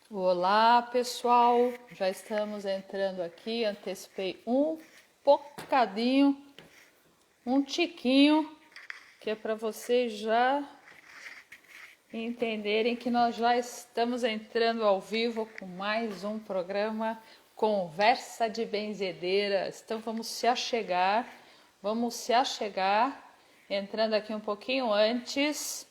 Olá, pessoal. Já estamos entrando aqui. Antecipei um bocadinho, um tiquinho, que é para vocês já entenderem que nós já estamos entrando ao vivo com mais um programa Conversa de Benzedeiras. Então vamos se achegar, entrando aqui um pouquinho antes.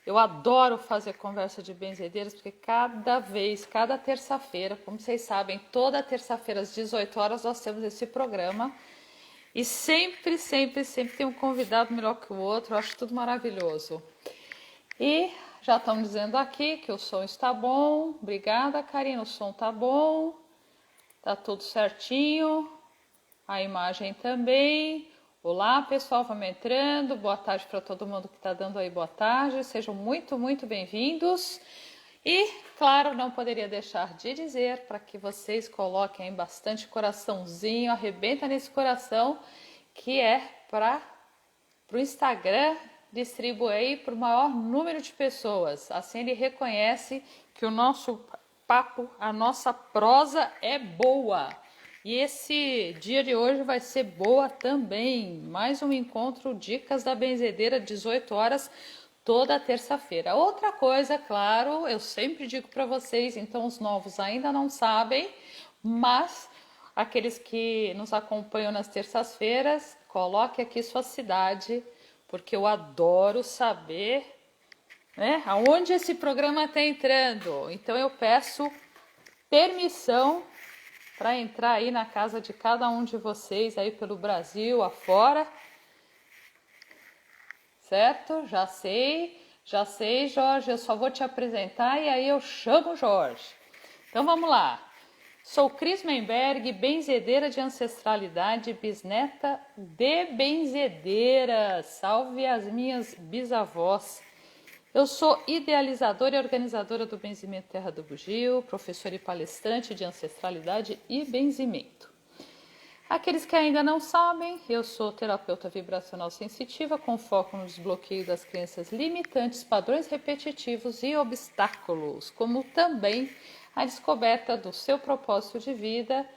Eu adoro fazer conversa de benzedeiras porque cada terça-feira, como vocês sabem, toda terça-feira às 18 horas nós temos esse programa e sempre tem um convidado melhor que o outro, eu acho tudo maravilhoso. E já estão dizendo aqui que o som está bom, obrigada Karina, o som está bom, tá tudo certinho, a imagem também. Olá pessoal, vamos entrando, boa tarde para todo mundo que está dando aí boa tarde, sejam muito bem-vindos. E, claro, não poderia deixar de dizer para que vocês coloquem aí bastante coraçãozinho, arrebenta nesse coração, que é para o Instagram distribuir aí para o maior número de pessoas. Assim ele reconhece que o nosso papo, a nossa prosa é boa. E esse dia de hoje vai ser boa também. Mais um encontro Dicas da Benzedeira, 18 horas, toda terça-feira. Outra coisa, claro, eu sempre digo para vocês, então os novos ainda não sabem, mas aqueles que nos acompanham nas terças-feiras, coloque aqui sua cidade, porque eu adoro saber, né, aonde esse programa está entrando. Então eu peço permissão para entrar aí na casa de cada um de vocês aí pelo Brasil afora, certo? Já sei, Jorge, eu só vou te apresentar e aí eu chamo o Jorge. Então vamos lá. Sou Cris Menberg, benzedeira de ancestralidade, bisneta de benzedeira. Salve as minhas bisavós. Eu sou idealizadora e organizadora do Benzimento Terra do Bugio, professora e palestrante de ancestralidade e benzimento. Aqueles que ainda não sabem, eu sou terapeuta vibracional sensitiva com foco no desbloqueio das crenças limitantes, padrões repetitivos e obstáculos, como também a descoberta do seu propósito de vida,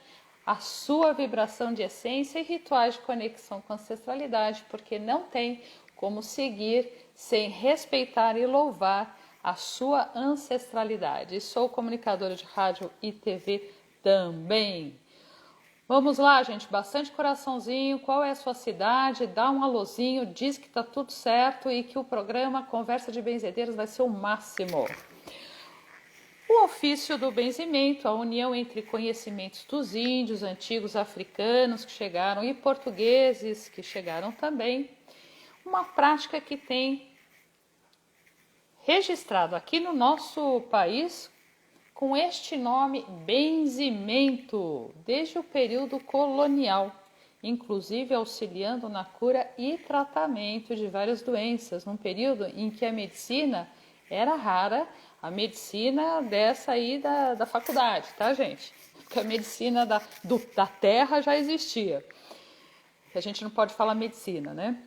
a sua vibração de essência e rituais de conexão com a ancestralidade, porque não tem como seguir sem respeitar e louvar a sua ancestralidade. Sou comunicadora de rádio e TV também. Vamos lá, gente, bastante coraçãozinho. Qual é a sua cidade? Dá um alôzinho, diz que tá tudo certo e que o programa Conversa de Benzedeiros vai ser o máximo. O ofício do benzimento, a união entre conhecimentos dos índios, antigos africanos que chegaram e portugueses que chegaram também. Uma prática que tem registrado aqui no nosso país com este nome benzimento, desde o período colonial, inclusive auxiliando na cura e tratamento de várias doenças, num período em que a medicina era rara, a medicina dessa aí da faculdade, tá, gente? Porque a medicina da terra já existia. A gente não pode falar medicina, né?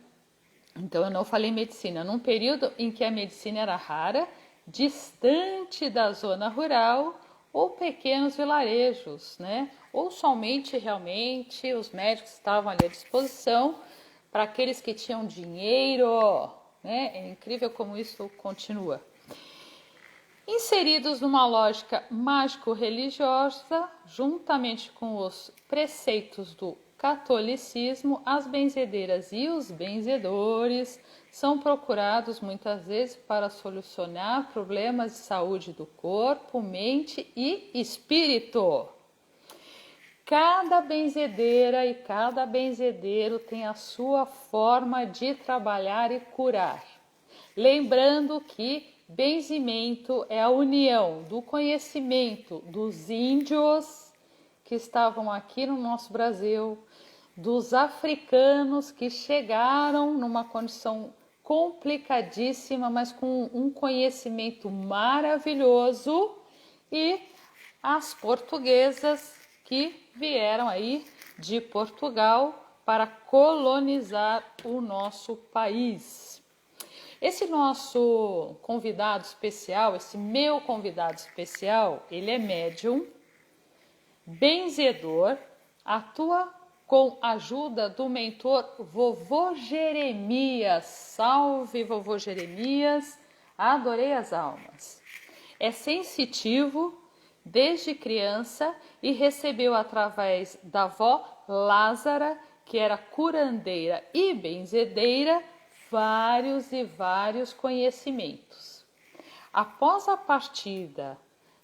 Então eu não falei medicina. Num período em que a medicina era rara, distante da zona rural ou pequenos vilarejos, né? Ou somente realmente os médicos estavam ali à disposição para aqueles que tinham dinheiro, né? É incrível como isso continua. Inseridos numa lógica mágico-religiosa, juntamente com os preceitos do catolicismo, as benzedeiras e os benzedores são procurados muitas vezes para solucionar problemas de saúde do corpo, mente e espírito. Cada benzedeira e cada benzedeiro tem a sua forma de trabalhar e curar. Lembrando que benzimento é a união do conhecimento dos índios que estavam aqui no nosso Brasil, dos africanos que chegaram numa condição complicadíssima, mas com um conhecimento maravilhoso, e as portuguesas que vieram aí de Portugal para colonizar o nosso país. Esse nosso convidado especial, esse meu convidado especial, ele é médium, benzedor, atua com a ajuda do mentor Vovô Jeremias. Salve, Vovô Jeremias, adorei as almas. É sensitivo desde criança e recebeu através da avó Lázara, que era curandeira e benzedeira, vários e vários conhecimentos. Após a partida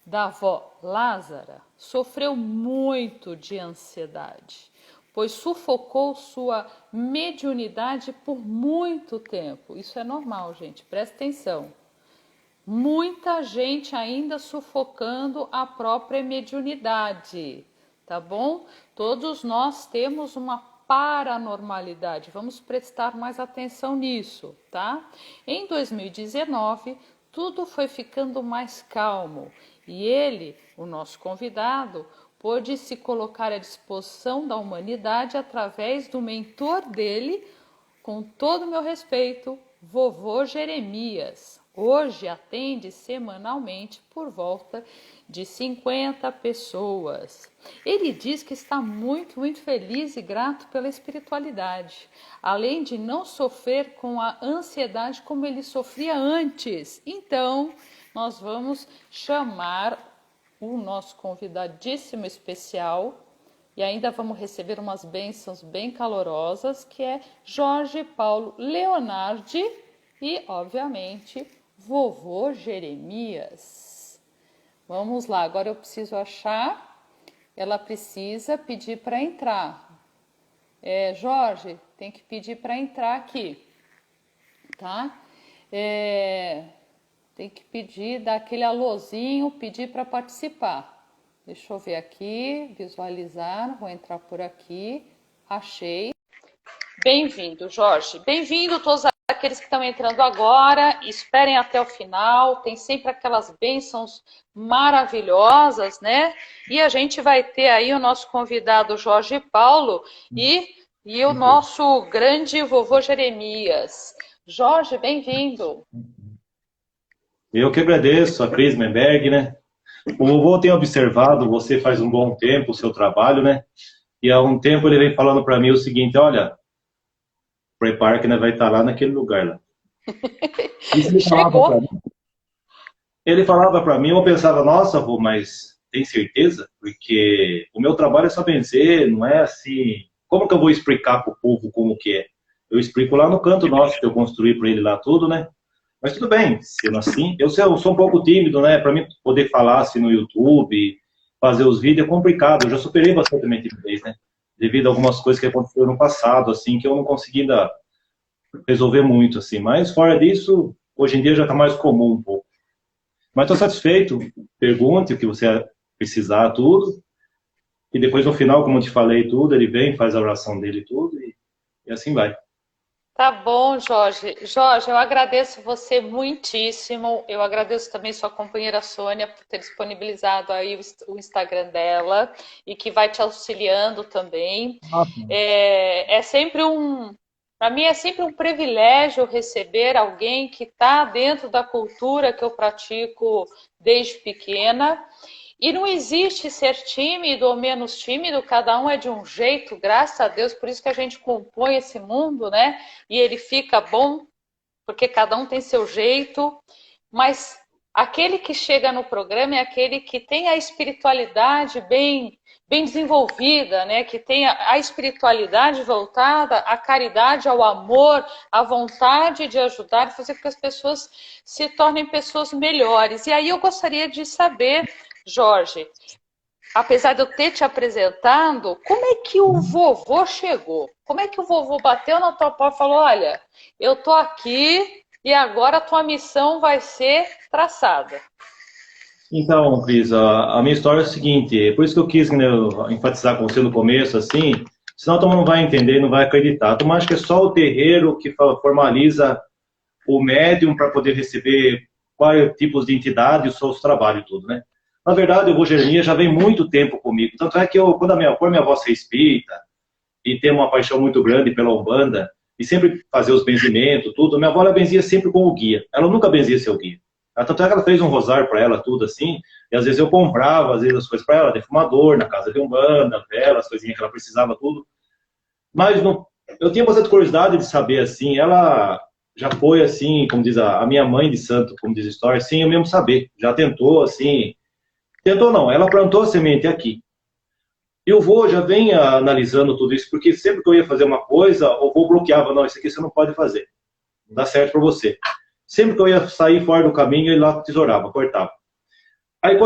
da avó Lázara, sofreu muito de ansiedade, pois sufocou sua mediunidade por muito tempo. Isso é normal, gente, presta atenção. Muita gente ainda sufocando a própria mediunidade, tá bom? Todos nós temos uma paranormalidade, vamos prestar mais atenção nisso, tá? Em 2019, tudo foi ficando mais calmo e ele, o nosso convidado, pôde se colocar à disposição da humanidade através do mentor dele, com todo o meu respeito, Vovô Jeremias. Hoje atende semanalmente por volta de 50 pessoas. Ele diz que está muito, muito feliz e grato pela espiritualidade, além de não sofrer com a ansiedade como ele sofria antes. Então, nós vamos chamar o nosso convidadíssimo especial e ainda vamos receber umas bênçãos bem calorosas, que é Jorge Paulo Leonardi e, obviamente, Vovô Jeremias. Vamos lá, agora eu preciso achar, ela precisa pedir para entrar. Jorge, tem que pedir para entrar aqui, tá? Tem que pedir, dar aquele alôzinho, pedir para participar. Deixa eu ver aqui, visualizar, vou entrar por aqui, achei. Bem-vindo, Jorge. Bem-vindo todos aqueles que estão entrando agora, esperem até o final, tem sempre aquelas bênçãos maravilhosas, né? E a gente vai ter aí o nosso convidado Jorge Paulo e o nosso grande Vovô Jeremias. Jorge, bem-vindo. Eu que agradeço a Cris Menberg, né? O vovô tem observado, você faz um bom tempo o seu trabalho, né? E há um tempo ele vem falando para mim o seguinte, olha, prepara que vai estar lá naquele lugar lá. Chegou. Ele falava para mim, eu pensava, nossa, vô, mas tem certeza? Porque o meu trabalho é só benzer, não é assim... Como que eu vou explicar para o povo como que é? Eu explico lá no canto nosso, que eu construí para ele lá tudo, né? Mas tudo bem, sendo assim, eu sou um pouco tímido, né? Para mim poder falar assim no YouTube, fazer os vídeos é complicado. Eu já superei bastante a minha timidez, né? Devido a algumas coisas que aconteceram no passado, assim, que eu não consegui ainda resolver muito, assim. Mas fora disso, hoje em dia já está mais comum um pouco. Mas estou satisfeito. Pergunte o que você precisar, tudo. E depois no final, como eu te falei, tudo, ele vem, faz a oração dele tudo e assim vai. Tá bom, Jorge. Jorge, eu agradeço você muitíssimo. Eu agradeço também sua companheira Sônia por ter disponibilizado aí o Instagram dela e que vai te auxiliando também. Para mim é sempre um privilégio receber alguém que está dentro da cultura que eu pratico desde pequena. E não existe ser tímido ou menos tímido, cada um é de um jeito, graças a Deus, por isso que a gente compõe esse mundo, né? E ele fica bom, porque cada um tem seu jeito, mas aquele que chega no programa é aquele que tem a espiritualidade bem desenvolvida, né? Que tem a espiritualidade voltada à caridade, ao amor, à vontade de ajudar, fazer com que as pessoas se tornem pessoas melhores. E aí eu gostaria de saber, Jorge, apesar de eu ter te apresentado, como é que o vovô chegou? Como é que o vovô bateu na tua porta e falou, olha, eu tô aqui e agora a tua missão vai ser traçada? Então, Cris, a minha história é o seguinte, por isso que eu quis, né, enfatizar com você no começo, assim, senão a turma não vai entender, não vai acreditar. A turma acha que é só o terreiro que formaliza o médium para poder receber quais tipos de entidade, os seus trabalhos e tudo, né? Na verdade, o Vô Jeremias já vem muito tempo comigo. Tanto é que quando por minha avó ser espírita, e tem uma paixão muito grande pela Umbanda, e sempre fazia os benzimentos, tudo. Minha avó, ela benzia sempre com o guia. Ela nunca benzia sem o guia. Tanto é que ela fez um rosário para ela, tudo assim, e às vezes eu comprava, às vezes, as coisas para ela, defumador, na casa de Umbanda, vela, as coisinhas que ela precisava, tudo. Mas não, eu tinha bastante curiosidade de saber, assim, ela já foi, assim, como diz a minha mãe de santo, como diz a história, sem eu mesmo saber. Já tentou, assim, tentou não, ela plantou a semente aqui. E o vô já vem analisando tudo isso, porque sempre que eu ia fazer uma coisa, o vô bloqueava, não, isso aqui você não pode fazer, não dá certo para você. Sempre que eu ia sair fora do caminho, ele lá tesourava, cortava. Aí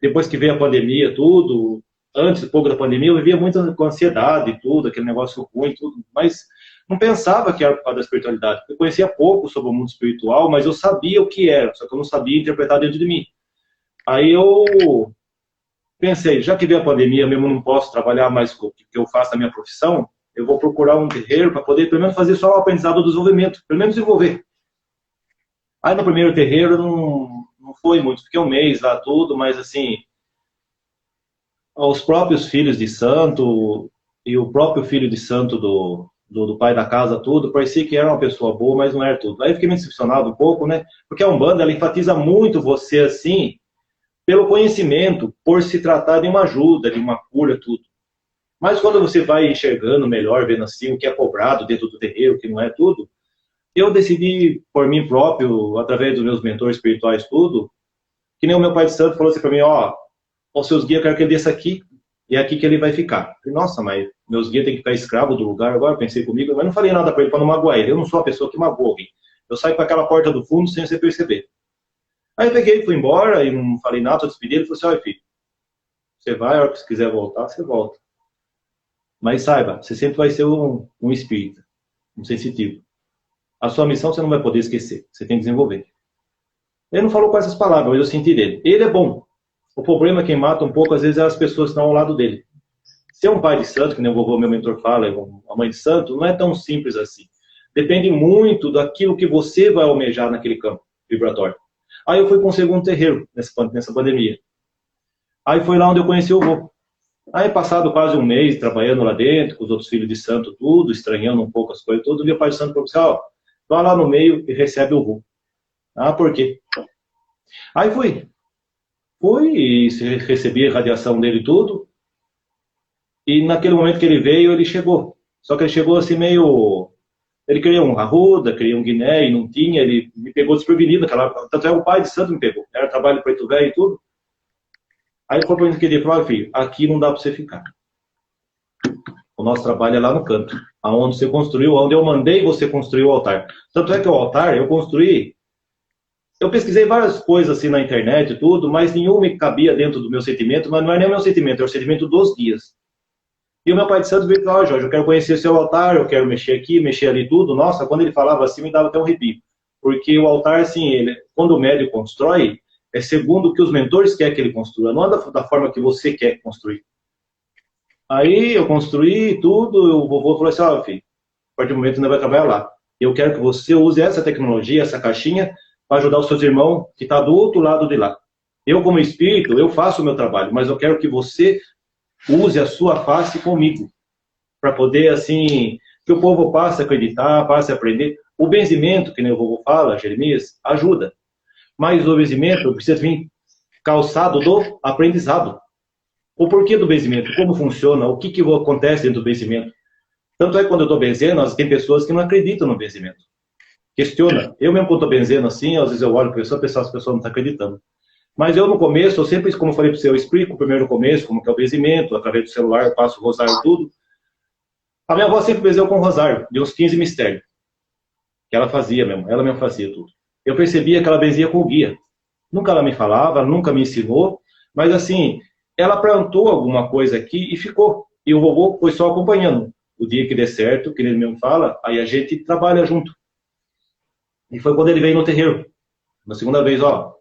depois que veio a pandemia, tudo, antes, um pouco da pandemia, eu vivia muito com ansiedade e tudo, aquele negócio ruim, tudo, mas não pensava que era por causa da espiritualidade. Eu conhecia pouco sobre o mundo espiritual, mas eu sabia o que era, só que eu não sabia interpretar dentro de mim. Aí eu pensei, já que veio a pandemia, mesmo não posso trabalhar mais com o que eu faço na minha profissão, eu vou procurar um terreiro para poder, pelo menos, fazer só o aprendizado do desenvolvimento, pelo menos desenvolver. Aí no primeiro terreiro não foi muito, fiquei um mês lá tudo, mas assim, os próprios filhos de santo e o próprio filho de santo do pai da casa, tudo, parecia que era uma pessoa boa, mas não era tudo. Aí eu fiquei me decepcionado um pouco, né? Porque a Umbanda, ela enfatiza muito você, assim, pelo conhecimento, por se tratar de uma ajuda, de uma cura, tudo. Mas quando você vai enxergando melhor, vendo assim o que é cobrado dentro do terreiro, o que não é tudo, eu decidi, por mim próprio, através dos meus mentores espirituais, tudo, que nem o meu pai de santo falou assim para mim, ó, os seus guias, eu quero que ele desça aqui, e é aqui que ele vai ficar. Eu falei, nossa, mas meus guias têm que ficar escravo do lugar agora, pensei comigo, mas não falei nada para ele, para não magoar ele. Eu não sou uma pessoa que magoa alguém. Eu saio para aquela porta do fundo sem você perceber. Aí eu peguei, fui embora, e não falei nada, só despedi ele, falei assim, olha filho, você vai, a hora que você quiser voltar, você volta. Mas saiba, você sempre vai ser um espírita, um sensitivo. A sua missão você não vai poder esquecer, você tem que desenvolver. Ele não falou com essas palavras, mas eu senti dele. Ele é bom. O problema é quem mata um pouco, às vezes, é as pessoas que estão ao lado dele. Ser um pai de santo, que nem o vovô, meu mentor fala, a mãe de santo, não é tão simples assim. Depende muito daquilo que você vai almejar naquele campo vibratório. Aí eu fui para um segundo terreiro, nessa pandemia. Aí foi lá onde eu conheci o vô. Aí, passado quase um mês, trabalhando lá dentro, com os outros filhos de santo, tudo, estranhando um pouco as coisas, todo dia o pai de santo falou assim, ó, vai lá no meio e recebe o vô. Ah, por quê? Aí fui e recebi a radiação dele e tudo, e naquele momento que ele veio, ele chegou. Só que ele chegou assim meio... Ele queria um arruda, queria um guiné, e não tinha, ele me pegou desprevenido, tanto é o pai de santo me pegou, era trabalho preto velho e tudo. Aí ele falou para mim que ele falou, filho, aqui não dá para você ficar. O nosso trabalho é lá no canto, aonde você construiu, onde eu mandei você construir o altar. Tanto é que o altar eu construí, eu pesquisei várias coisas assim na internet e tudo, mas nenhuma me cabia dentro do meu sentimento, mas não é nem o meu sentimento, é o sentimento dos guias. E o meu pai de santo veio e falou, Jorge, eu quero conhecer seu altar, eu quero mexer aqui, mexer ali tudo. Nossa, quando ele falava assim, me dava até um arrepio. Porque o altar, assim, quando o médium constrói, é segundo o que os mentores querem que ele construa, não é da forma que você quer construir. Aí eu construí tudo, e o vovô falou assim, ó, filho, a partir do momento que você vai trabalhar lá. Eu quero que você use essa tecnologia, essa caixinha, para ajudar os seus irmãos que estão do outro lado de lá. Eu, como espírito, eu faço o meu trabalho, mas eu quero que você use a sua face comigo, para poder, assim, que o povo passe a acreditar, passe a aprender. O benzimento, que nem o vovô fala, Jeremias, ajuda. Mas o benzimento precisa vir calçado do aprendizado. O porquê do benzimento, como funciona, o que acontece dentro do benzimento. Tanto é que quando eu estou benzendo, tem pessoas que não acreditam no benzimento. Questiona. Eu mesmo quando estou benzendo assim, às vezes eu olho para a pessoa, as pessoas não estão acreditando. Mas eu no começo, eu sempre, como eu falei para você, eu explico primeiro no começo, como que é o benzimento, através do celular, eu passo o rosário tudo. A minha avó sempre benzeu com rosário, de uns 15 mistérios. Que ela fazia mesmo, ela mesmo fazia tudo. Eu percebia que ela benzia com o guia. Nunca ela me falava, nunca me ensinou, mas assim, ela plantou alguma coisa aqui e ficou. E o vovô foi só acompanhando. O dia que der certo, que ele mesmo fala, aí a gente trabalha junto. E foi quando ele veio no terreiro. Na segunda vez, ó,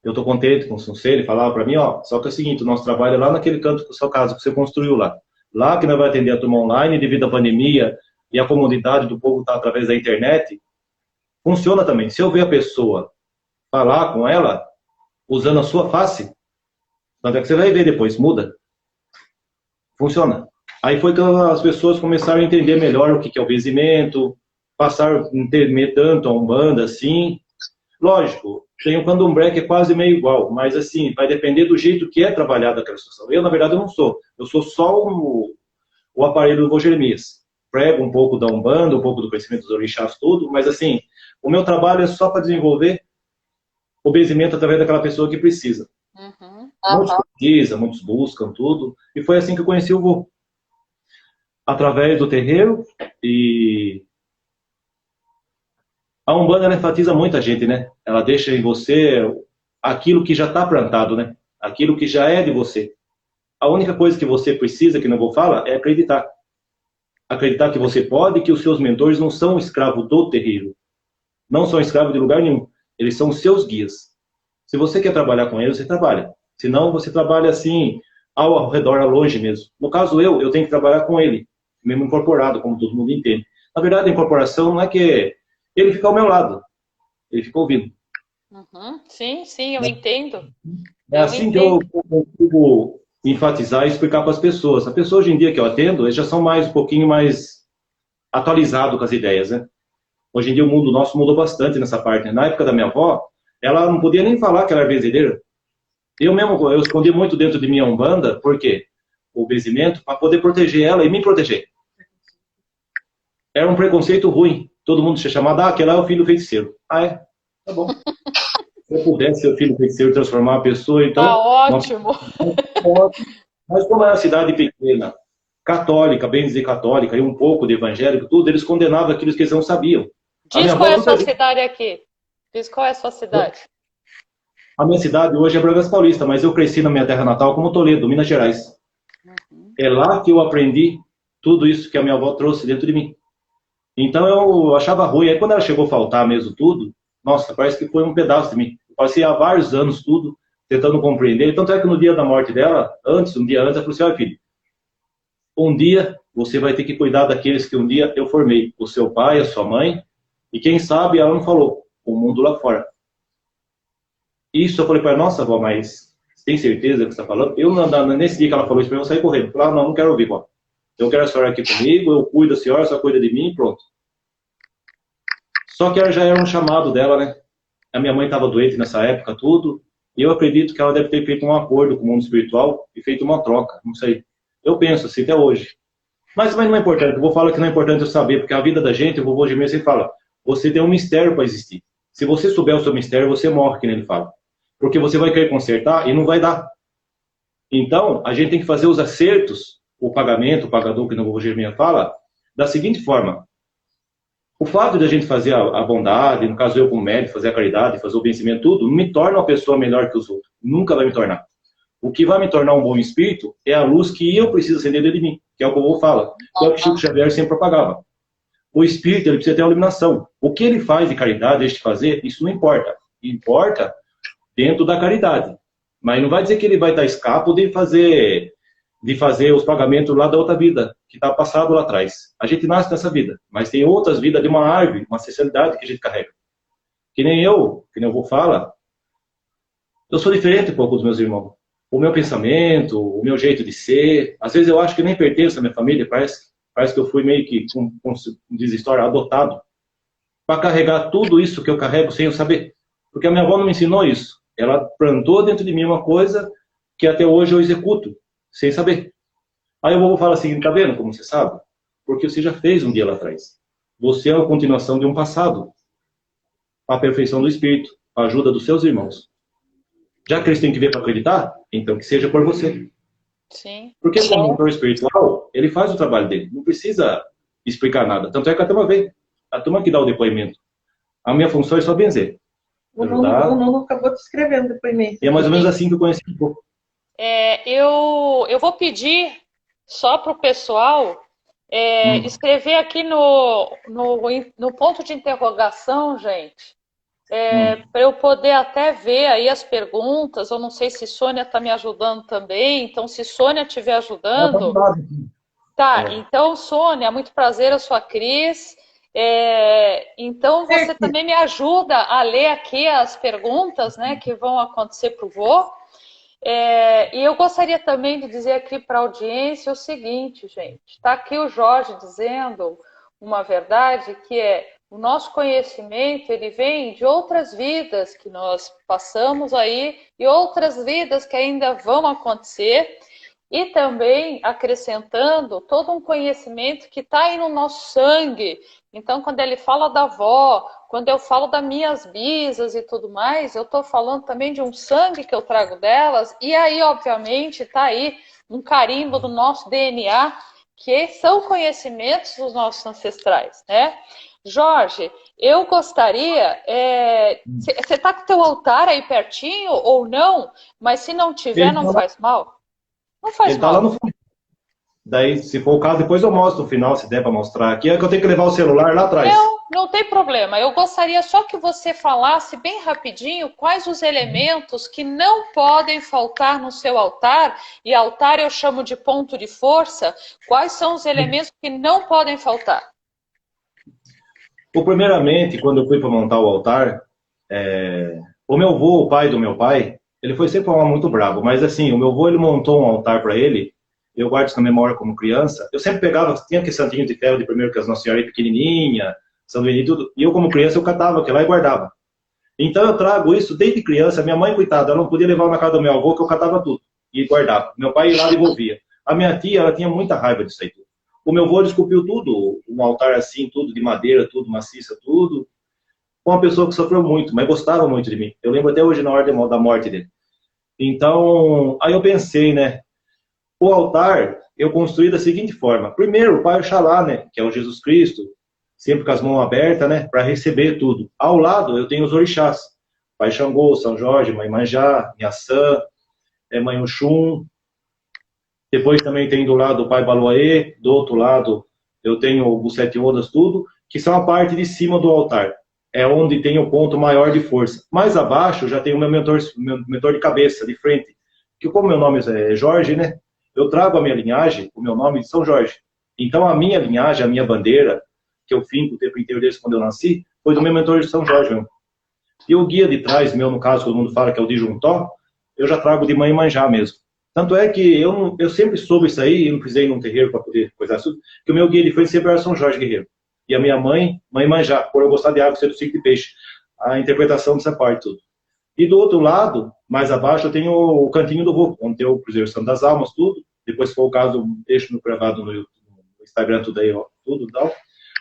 eu tô contente com o conselho, ele falava para mim, ó, só que é o seguinte, o nosso trabalho é lá naquele canto da sua casa que você construiu lá. Lá que nós vamos atender a turma online, devido à pandemia e a comodidade do povo estar através da internet, funciona também. Se eu ver a pessoa falar com ela, usando a sua face, tanto é que você vai ver depois, muda. Funciona. Aí foi que as pessoas começaram a entender melhor o que é o benzimento, passaram a não temer tanto a Umbanda, assim. Lógico, tem o candomblé que é quase meio igual, mas assim, vai depender do jeito que é trabalhada aquela situação. Eu, na verdade, eu não sou. Eu sou só o aparelho do Vô Jeremias. Prego um pouco da Umbanda, um pouco do conhecimento dos orixás, tudo, mas assim, o meu trabalho é só para desenvolver o benzimento através daquela pessoa que precisa. Uhum. Muitos pesquisam, muitos buscam tudo, e foi assim que eu conheci o vô. Através do terreiro, e a Umbanda ela enfatiza muita gente, né? Ela deixa em você aquilo que já está plantado, né? Aquilo que já é de você. A única coisa que você precisa, que não vou falar, é acreditar. Acreditar que você pode, que os seus mentores não são escravos do terreiro. Não são escravos de lugar nenhum. Eles são os seus guias. Se você quer trabalhar com eles, você trabalha. Se não, você trabalha assim, ao redor, longe mesmo. No caso, eu tenho que trabalhar com ele, mesmo incorporado, como todo mundo entende. Na verdade, a incorporação não é que ele fica ao meu lado, ele fica ouvindo. Uhum. Sim, sim, eu entendo. É Eu assim que entendo. eu consigo enfatizar e explicar para as pessoas. As pessoas hoje em dia que eu atendo, eles já são um pouquinho mais atualizados com as ideias, né? Hoje em dia o mundo nosso mudou bastante nessa parte, né? Na época da minha avó, ela não podia nem falar que ela era benzedeira. Eu mesmo, eu escondi muito dentro de minha Umbanda, por quê? O benzimento, para poder proteger ela e me proteger. Era um preconceito ruim. Todo mundo se chamava, aquele é o filho feiticeiro. Ah, é? Tá bom. Se eu pudesse ser o filho feiticeiro transformar a pessoa, Tá então, uma ótimo. pessoa. Mas como é uma cidade pequena, católica, bem dizer católica, e um pouco de evangélico, tudo, eles condenavam aquilo que eles não sabiam. A Diz minha qual avó é a nunca sua viu. cidade aqui. Diz qual é a sua cidade. A minha cidade hoje é Bragança Paulista, mas eu cresci na minha terra natal como Toledo, Minas Gerais. Uhum. É lá que eu aprendi tudo isso que a minha avó trouxe dentro de mim. Então eu achava ruim. Aí quando ela chegou a faltar mesmo tudo, nossa, parece que foi um pedaço de mim. Eu passei há vários anos tudo, tentando compreender. Tanto é que no dia da morte dela, um dia antes, ela falou assim, olha filho, um dia você vai ter que cuidar daqueles que um dia eu formei. O seu pai, a sua mãe, e quem sabe, ela não falou, o mundo lá fora. Isso eu falei para ela, nossa avó, mas você tem certeza do que você está falando? Eu, nesse dia que ela falou isso para mim, eu saí correndo. Eu falei, ah, não, não quero ouvir, vó. Eu quero a senhora aqui comigo, eu cuido da senhora, a senhora cuida de mim e pronto. Só que ela já era um chamado dela, né? A minha mãe estava doente nessa época, tudo, e eu acredito que ela deve ter feito um acordo com o mundo espiritual e feito uma troca, não sei. Eu penso assim até hoje. Mas também não é importante, eu vou falar que não é importante eu saber, porque a vida da gente, o vovô Gimê sempre fala, você tem um mistério para existir. Se você souber o seu mistério, você morre, que nem ele fala. Porque você vai querer consertar e não vai dar. Então, a gente tem que fazer os acertos, o pagamento, o pagador, que no vovô Jeremias fala, da seguinte forma. O fato de a gente fazer a bondade, no caso eu como médico, fazer a caridade, fazer o vencimento, tudo, não me torna uma pessoa melhor que os outros. Nunca vai me tornar. O que vai me tornar um bom espírito é a luz que eu preciso acender dentro de mim, que é o que o vovô fala, que é o que Chico Xavier sempre propagava. O espírito ele precisa ter uma iluminação. O que ele faz de caridade, deixa de fazer, isso não importa. Importa dentro da caridade. Mas não vai dizer que ele vai estar escapo de fazer os pagamentos lá da outra vida, que está passado lá atrás. A gente nasce nessa vida, mas tem outras vidas de uma árvore, uma ancestralidade que a gente carrega. Que nem eu vou falar, eu sou diferente um pouco dos meus irmãos. O meu pensamento, o meu jeito de ser, às vezes eu acho que nem pertenço à minha família, parece que eu fui meio que, como diz a história, adotado, para carregar tudo isso que eu carrego sem eu saber. Porque a minha avó não me ensinou isso. Ela plantou dentro de mim uma coisa que até hoje eu executo, sem saber. Aí o vovô fala assim, tá vendo como você sabe? Porque você já fez um dia lá atrás. Você é a continuação de um passado. A perfeição do espírito, a ajuda dos seus irmãos. Já que eles têm que ver para acreditar, então que seja por você. Sim. Porque como mentor espiritual, ele faz o trabalho dele. Não precisa explicar nada. Tanto é que a turma vem. A turma que dá o depoimento. A minha função é só benzer. O Ajudar. Nuno acabou te escrevendo o depoimento. E é mais ou menos assim que eu conheci um pouco. Eu vou pedir só para o pessoal escrever aqui no ponto de interrogação, gente, para eu poder até ver aí as perguntas. Eu não sei se Sônia está me ajudando também, então se Sônia estiver ajudando. Tá, então, Sônia, muito prazer, eu sou a Cris. Então, você também me ajuda a ler aqui as perguntas, né, que vão acontecer para o vô. E eu gostaria também de dizer aqui para a audiência o seguinte, gente. Está aqui o Jorge dizendo uma verdade, que é o nosso conhecimento, ele vem de outras vidas que nós passamos aí e outras vidas que ainda vão acontecer. E também acrescentando todo um conhecimento que está aí no nosso sangue. Então, quando ele fala da avó, quando eu falo das minhas bisas e tudo mais, eu estou falando também de um sangue que eu trago delas. E aí, obviamente, está aí um carimbo do nosso DNA, que são conhecimentos dos nossos ancestrais, né? Jorge, eu gostaria... Você está com o teu altar aí pertinho ou não? Mas se não tiver, não faz mal. Não faz Ele tá mal. lá no fundo. Daí, se for o caso, depois eu mostro no final, se der para mostrar aqui. É que eu tenho que levar o celular lá atrás. Não tem problema. Eu gostaria só que você falasse bem rapidinho quais os elementos que não podem faltar no seu altar. E altar eu chamo de ponto de força. Quais são os elementos que não podem faltar? Primeiramente, quando eu fui para montar o altar, o meu avô, o pai do meu pai, ele foi sempre um homem muito bravo, mas assim, o meu avô, ele montou um altar para ele, eu guardo isso na memória como criança, eu sempre pegava, tinha aquele santinho de ferro de primeiro que as Nossa Senhora pequenininha, sanduíche e tudo, e eu como criança eu catava aquilo lá e guardava. Então eu trago isso desde criança, minha mãe, coitada, ela não podia levar na casa do meu avô, que eu catava tudo, e guardava. Meu pai ia lá e devolvia. A minha tia, ela tinha muita raiva disso aí tudo. O meu avô esculpiu tudo, um altar assim, tudo de madeira, tudo maciça, tudo, uma pessoa que sofreu muito, mas gostava muito de mim. Eu lembro até hoje na hora da morte dele. Então, aí eu pensei, né? O altar eu construí da seguinte forma. Primeiro, o Pai Oxalá, né? Que é o Jesus Cristo, sempre com as mãos abertas, né? Para receber tudo. Ao lado, eu tenho os orixás. Pai Xangô, São Jorge, Mãe Manjá, Nhaçã, Mãe Oxum. Depois também tem do lado o Pai Baloaê. Do outro lado, eu tenho os Sete Ondas, tudo, que são a parte de cima do altar. É onde tem o ponto maior de força. Mais abaixo já tem o meu mentor de cabeça, de frente. Que como meu nome é Jorge, né? Eu trago a minha linhagem, o meu nome de São Jorge. Então a minha linhagem, a minha bandeira, que eu finco o tempo inteiro desde quando eu nasci, foi do meu mentor de São Jorge mesmo. E o guia de trás, meu, no caso, todo mundo fala que é o de Juntó, eu já trago de Mãe Manjá mesmo. Tanto é que eu sempre soube isso aí, e não precisei ir num terreiro para poder coisar isso, que o meu guia de frente sempre era São Jorge Guerreiro. E a minha mãe, Mãe Manjá, por eu gostar de água, ser do ciclo de peixe. A interpretação dessa parte, tudo. E do outro lado, mais abaixo, eu tenho o cantinho do vô, onde tem o Cruzeiro Santo das Almas, tudo. Depois, se for o caso, deixo no gravado no Instagram, tudo aí, ó, tudo e tal.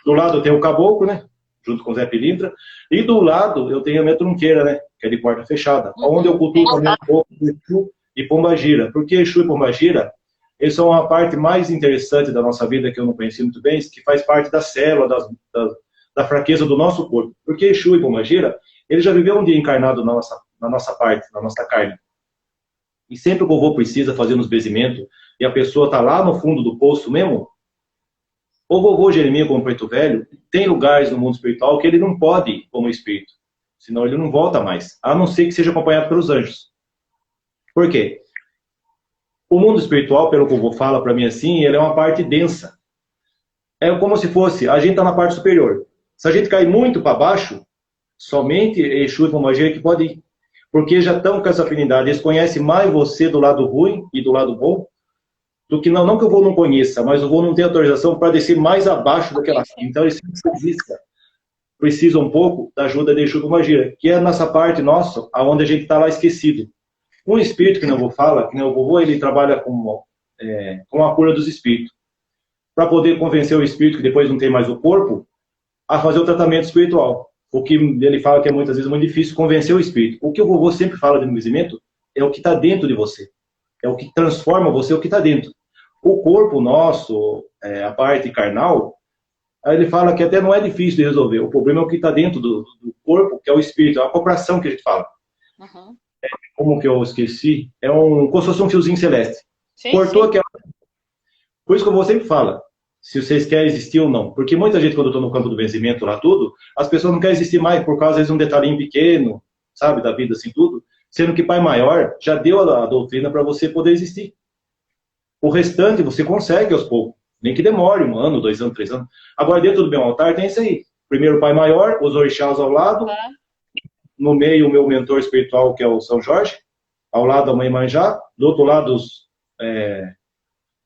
Do lado eu tenho o Caboclo, né? Junto com o Zé Pilintra. E do lado eu tenho a minha trunqueira, né? Que é de porta fechada. Onde eu cultuo também um pouco de Exu e Pombagira. Porque Exu e Pombagira, eles são a parte mais interessante da nossa vida, que eu não conheci muito bem, que faz parte da célula, da fraqueza do nosso corpo. Porque Exu e Pombagira, ele já viveu um dia encarnado na nossa parte, na nossa carne. E sempre o vovô precisa fazer uns benzimentos, e a pessoa está lá no fundo do poço mesmo, o vovô Jeremias, como Preto Velho, tem lugares no mundo espiritual que ele não pode ir como espírito. Senão ele não volta mais, a não ser que seja acompanhado pelos anjos. Por quê? O mundo espiritual, pelo que o vovô fala para mim assim, ele é uma parte densa. É como se fosse, a gente está na parte superior. Se a gente cair muito para baixo, somente Exu e Pombagira que pode ir. Porque já estão com essa afinidade. Eles conhecem mais você do lado ruim e do lado bom, do que não que o vô não conheça, mas o vô não tem autorização para descer mais abaixo do que ela. Então eles precisam um pouco da ajuda de Exu e Pombagira, que é nessa parte nossa, aonde a gente está lá esquecido. Um espírito, que não vou falar, que nem o vovô, ele trabalha com a cura dos espíritos. Para poder convencer o espírito, que depois não tem mais o corpo, a fazer o tratamento espiritual. O que ele fala que é muitas vezes muito difícil convencer o espírito. O que o vovô sempre fala de movimento é o que está dentro de você. É o que transforma você, o que está dentro. O corpo nosso, a parte carnal, aí ele fala que até não é difícil de resolver. O problema é o que está dentro do corpo, que é o espírito, é a cooperação que a gente fala. Uhum. Como que eu esqueci? Como se fosse um fiozinho celeste. Sim, Cortou sim. aquela... Por isso que o vovô sempre fala, se vocês querem existir ou não. Porque muita gente, quando eu estou no campo do vencimento lá tudo, as pessoas não querem existir mais por causa de um detalhinho pequeno, sabe, da vida assim tudo, sendo que Pai Maior já deu a doutrina para você poder existir. O restante você consegue aos poucos, nem que demore 1 ano, 2 anos, 3 anos. Agora dentro do meu altar tem isso aí. Primeiro o Pai Maior, os orixás ao lado, no meio o meu mentor espiritual que é o São Jorge, ao lado da Mãe Manjá, do outro lado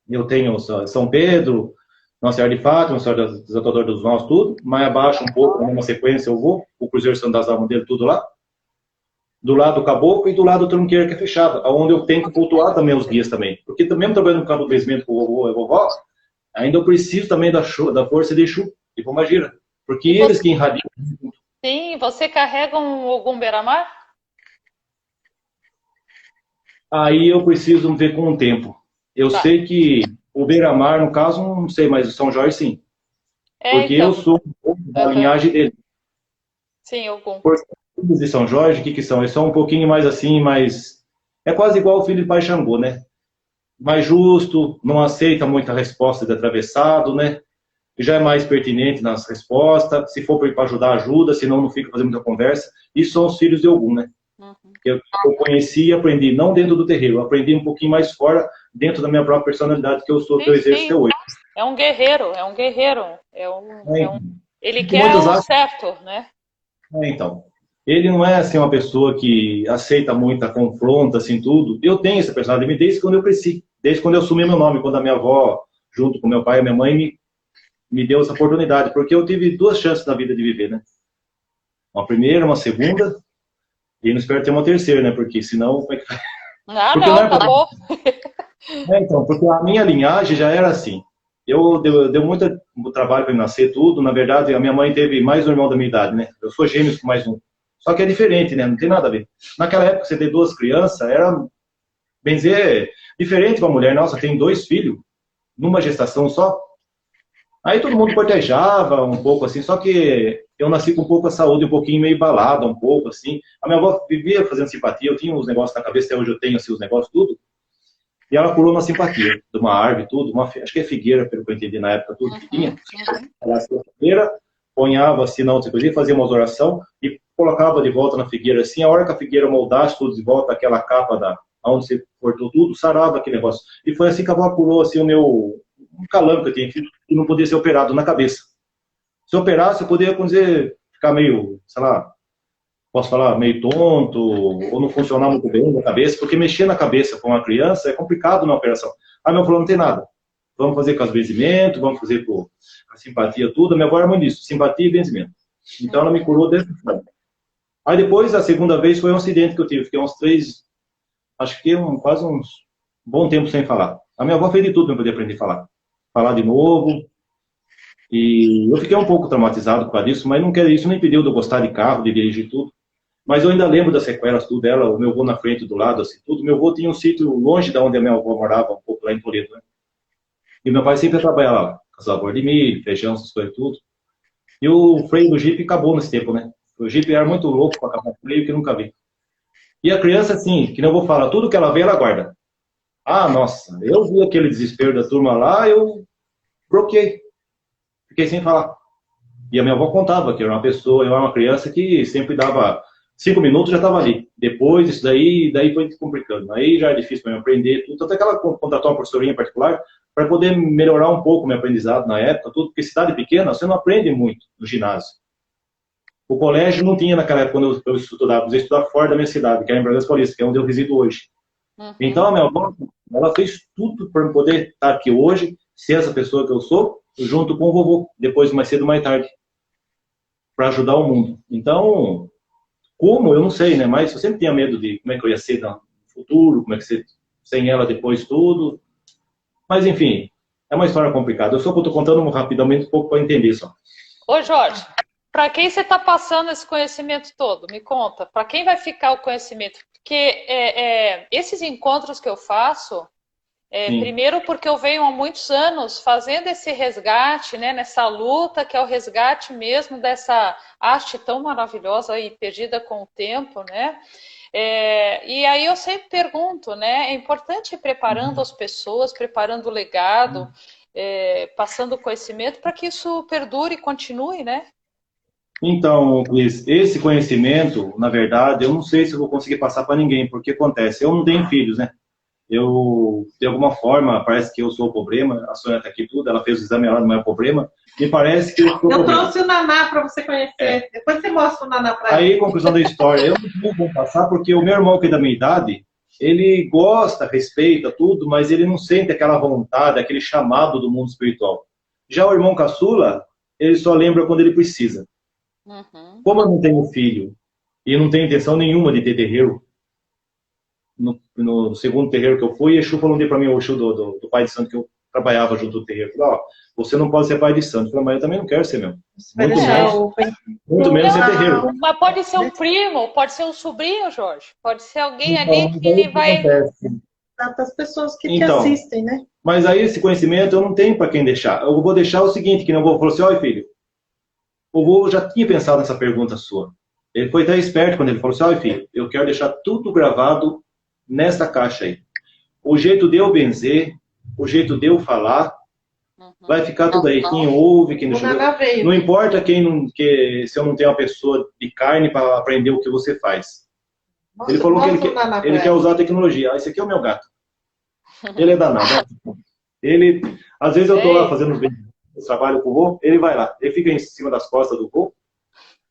eu tenho São Pedro, Nossa Senhora de Fátima, Nossa Senhora dos Atadores dos Nós, tudo. Mais abaixo, um pouco, na mesma sequência, eu vou. O Cruzeiro Santo das Almas dele, tudo lá. Do lado do Caboclo e do lado do Trunqueiro, que é fechado. Onde eu tenho que cultuar também os guias também. Porque mesmo trabalhando no campo do conhecimento com o vovô e a vovó, ainda eu preciso também da força de Exu e Pombagira. Porque eles que irradiam. Sim, você carrega um Ogum Beira-Mar? Aí eu preciso ver com o tempo. Eu sei que o Beira-Mar, no caso, não sei, mas o São Jorge sim. Porque então. eu sou da linhagem dele. Sim, Ogum. Por filhos de São Jorge, o que são? Eles são um pouquinho mais assim, mas é quase igual o filho de Pai Xangô, né? Mais justo, não aceita muita resposta de atravessado, né? Já é mais pertinente nas respostas. Se for para ajudar, ajuda, senão não fica fazendo muita conversa. E são os filhos de Ogum, né? Eu conheci e aprendi, não dentro do terreiro, eu aprendi um pouquinho mais fora, dentro da minha própria personalidade, que eu sou, que eu exerço até hoje. É um guerreiro. Ele quer o certo, né? Então, ele não é assim uma pessoa que aceita muita confronta, assim, tudo. Eu tenho essa personalidade desde quando eu cresci, desde quando eu assumi meu nome, quando a minha avó, junto com meu pai e minha mãe, me deu essa oportunidade, porque eu tive 2 chances na vida de viver, né? Uma primeira, uma segunda, e não espero ter uma terceira, né? Porque senão, como é que... acabou. Então, porque a minha linhagem já era assim. Deu muito trabalho para nascer tudo. Na verdade, a minha mãe teve mais um irmão da minha idade, né? Eu sou gêmeos com mais um. Só que é diferente, né? Não tem nada a ver. Naquela época, você ter 2 crianças era, bem dizer, diferente para a mulher. Nossa, tem 2 filhos numa gestação só. Aí todo mundo cortejava um pouco assim, só que eu nasci com um pouco a saúde, um pouquinho meio balada, um pouco assim. A minha avó vivia fazendo simpatia, eu tinha uns negócios na cabeça, até hoje eu tenho assim, os negócios tudo. E ela curou uma simpatia, de uma árvore, tudo, acho que é figueira, pelo que eu entendi na época, tudo que tinha. Ela se figueira, ponhava assim na outra coisa, fazia uma oração e colocava de volta na figueira assim, a hora que a figueira moldasse tudo de volta, aquela capa onde você cortou tudo, sarava aquele negócio. E foi assim que a avó curou assim, um calango que eu tinha, que não podia ser operado na cabeça. Se operasse, eu poderia, vamos dizer, ficar meio, sei lá, posso falar, meio tonto, ou não funcionar muito bem na cabeça, porque mexer na cabeça com uma criança é complicado na operação. Ah, meu falou, não tem nada. Vamos fazer com as benzimentos, vamos fazer com a simpatia, tudo. A minha avó era muito isso, simpatia e benzimento. Então ela me curou desde o Aí depois, a segunda vez, foi um acidente que eu tive. Fiquei uns 3, acho que quase uns bom tempo sem falar. A minha avó fez de tudo para eu poder aprender a falar. Falar de novo. E eu fiquei um pouco traumatizado por causa disso, mas isso não impediu de eu gostar de carro, de dirigir tudo. Mas eu ainda lembro das sequelas, tudo dela, o meu avô na frente, do lado, assim, tudo. Meu avô tinha um sítio longe de onde a minha avó morava, um pouco lá em Toledo, né? E meu pai sempre ia trabalhar lá, com as lavouras de milho, feijão, essas coisas, tudo. E o freio do Jeep acabou nesse tempo, né? O Jeep era muito louco para acabar o freio, que eu nunca vi. E a criança, assim, que não vou falar, tudo que ela vê, ela guarda. Ah, nossa, eu vi aquele desespero da turma lá, eu bloqueei. Fiquei sem falar. E a minha avó contava que eu era uma criança que sempre dava 5 minutos, já estava ali. Depois, isso daí foi complicando. Aí já é difícil para eu aprender tudo. Tanto é que ela contratou uma professorinha particular para poder melhorar um pouco o meu aprendizado na época, tudo, porque cidade pequena, você não aprende muito no ginásio. O colégio não tinha naquela época, quando eu estudava, eu estudava fora da minha cidade, que era em Bragança Paulista, que é onde eu resido hoje. Então, a minha avó, ela fez tudo para eu poder estar aqui hoje, ser essa pessoa que eu sou, junto com o vovô, depois mais cedo, mais tarde, para ajudar o mundo. Então, como, eu não sei, né? Mas eu sempre tinha medo de como é que eu ia ser no futuro, como é que ser sem ela depois tudo. Mas, enfim, é uma história complicada. Eu só estou contando rapidamente um pouco para entender só. Ô, Jorge, para quem você está passando esse conhecimento todo? Me conta. Para quem vai ficar o conhecimento? Porque esses encontros que eu faço, primeiro porque eu venho há muitos anos fazendo esse resgate, né, nessa luta, que é o resgate mesmo dessa arte tão maravilhosa e perdida com o tempo, né? E aí eu sempre pergunto, né? É importante ir preparando as pessoas, preparando o legado, passando o conhecimento para que isso perdure e continue, né? Então, Luiz, esse conhecimento, na verdade, eu não sei se eu vou conseguir passar para ninguém, porque acontece, eu não tenho filhos, né? Eu, de alguma forma, parece que eu sou o problema, a Sônia está aqui tudo, ela fez o exame, ela não é o problema, me parece que eu sou o problema. Eu trouxe o Naná para você conhecer, depois você mostra o Naná para ele. Aí, conclusão da história, eu não vou passar porque o meu irmão, que é da minha idade, ele gosta, respeita tudo, mas ele não sente aquela vontade, aquele chamado do mundo espiritual. Já o irmão caçula, ele só lembra quando ele precisa. Uhum. Como eu não tenho filho e não tenho intenção nenhuma de ter terreiro, no segundo terreiro que eu fui, Exu falou para mim, o Exu do pai de santo, que eu trabalhava junto do terreiro, falou, ó, você não pode ser pai de santo. Eu falei, mas eu também não quero ser mesmo. Muito menos ser terreiro. Mas pode ser um primo, pode ser um sobrinho, Jorge. Pode ser alguém Então, ali que ele vai... Das pessoas que te assistem, né? Mas aí esse conhecimento eu não tenho para quem deixar. Eu vou deixar o seguinte, que não vou falar assim, olha filho, o vô já tinha pensado nessa pergunta sua. Ele foi até esperto quando ele falou assim, olha filho, eu quero deixar tudo gravado nessa caixa aí. O jeito de eu benzer, o jeito de eu falar, vai ficar tudo aí. Quem ouve, quem deixa... Não importa se eu não tenho uma pessoa de carne para aprender o que você faz. Ele falou que ele quer usar a tecnologia. Ah, esse aqui é o meu gato. Ele é danado. Ele, às vezes eu estou lá fazendo trabalho com o vô, ele vai lá. Ele fica em cima das costas do vô.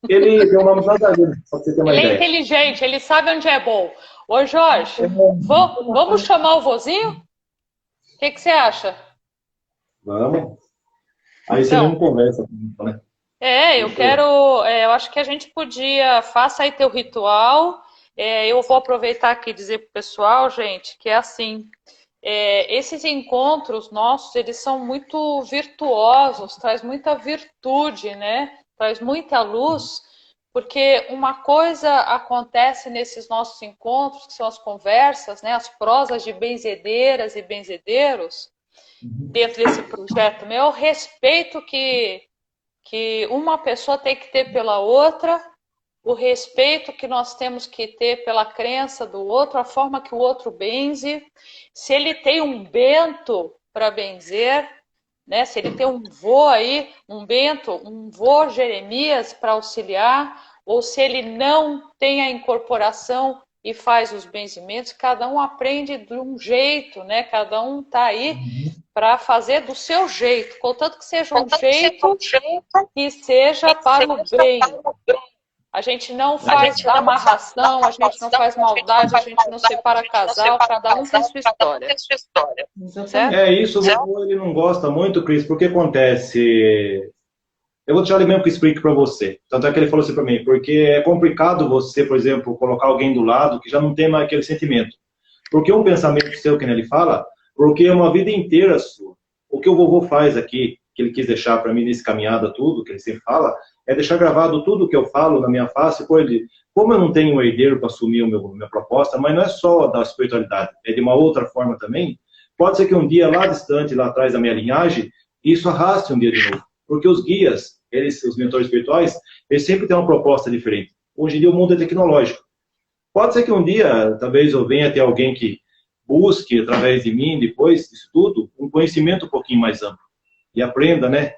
Ele tem um nome nada a ver, pra você ter uma ideia. Ele é inteligente, ele sabe onde é bom. Ô, Jorge, vamos chamar o vozinho? O que você acha? Vamos. Aí você não conversa comigo, né? Eu acho que a gente podia, faça aí teu ritual. Eu vou aproveitar aqui e dizer pro pessoal, gente, que é assim, esses encontros nossos, eles são muito virtuosos, traz muita virtude, né? Traz muita luz, porque uma coisa acontece nesses nossos encontros, que são as conversas, né? As prosas de benzedeiras e benzedeiros, dentro desse projeto meu, o respeito que uma pessoa tem que ter pela outra, o respeito que nós temos que ter pela crença do outro, a forma que o outro benze. Se ele tem um bento para benzer, né? Se ele tem um vô aí, um bento, um vô Jeremias para auxiliar, ou se ele não tem a incorporação e faz os benzimentos, cada um aprende de um jeito, né? Cada um está aí para fazer do seu jeito, contanto que seja um jeito que seja para o bem. A gente não faz amarração, a gente não faz maldade, a gente não separa casal, cada um tem sua história. Certo? Isso ele não gosta muito, Cris, porque acontece... Eu vou deixar ele mesmo que explique para você. Tanto é que ele falou assim para mim, porque é complicado você, por exemplo, colocar alguém do lado que já não tem mais aquele sentimento. Porque um pensamento seu, que ele fala, porque é uma vida inteira sua. O que o vovô faz aqui, que ele quis deixar para mim nesse caminhada tudo, que ele sempre fala, é deixar gravado tudo que eu falo na minha face. Como eu não tenho um herdeiro para assumir a minha proposta, mas não é só da espiritualidade, é de uma outra forma também, pode ser que um dia lá distante, lá atrás da minha linhagem, isso arraste um dia de novo. Porque os guias, os mentores espirituais, eles sempre têm uma proposta diferente. Hoje em dia o mundo é tecnológico. Pode ser que um dia, talvez eu venha ter alguém que busque, através de mim, depois disso tudo, um conhecimento um pouquinho mais amplo. E aprenda, né?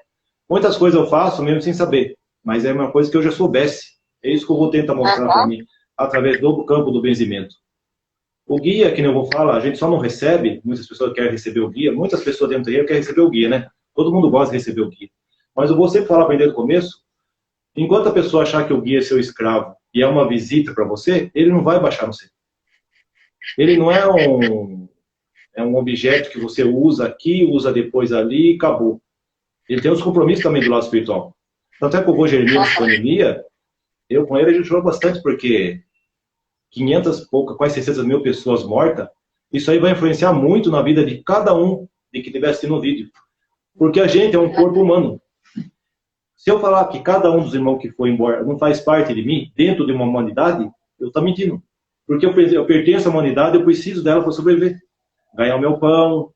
Muitas coisas eu faço mesmo sem saber, mas é uma coisa que eu já soubesse. É isso que eu vou tentar mostrar para mim, através do campo do benzimento. O guia, que nem eu vou falar, a gente só não recebe, muitas pessoas querem receber o guia, muitas pessoas dentro do terreiro querem receber o guia, né? Todo mundo gosta de receber o guia. Mas eu vou sempre falar para ele desde o começo, enquanto a pessoa achar que o guia é seu escravo e é uma visita para você, ele não vai baixar no você. Ele não é um objeto que você usa aqui, usa depois ali e acabou. Ele tem os compromissos também do lado espiritual. Tanto é que o vô Jeremias de pandemia, eu com ele a gente falou bastante, porque 500 quase 600 mil pessoas mortas, isso aí vai influenciar muito na vida de cada um de que estiver assistindo o vídeo. Porque a gente é um corpo humano. Se eu falar que cada um dos irmãos que foi embora não faz parte de mim, dentro de uma humanidade, eu estou mentindo. Porque eu pertenço à humanidade, eu preciso dela para sobreviver. Ganhar o meu pão,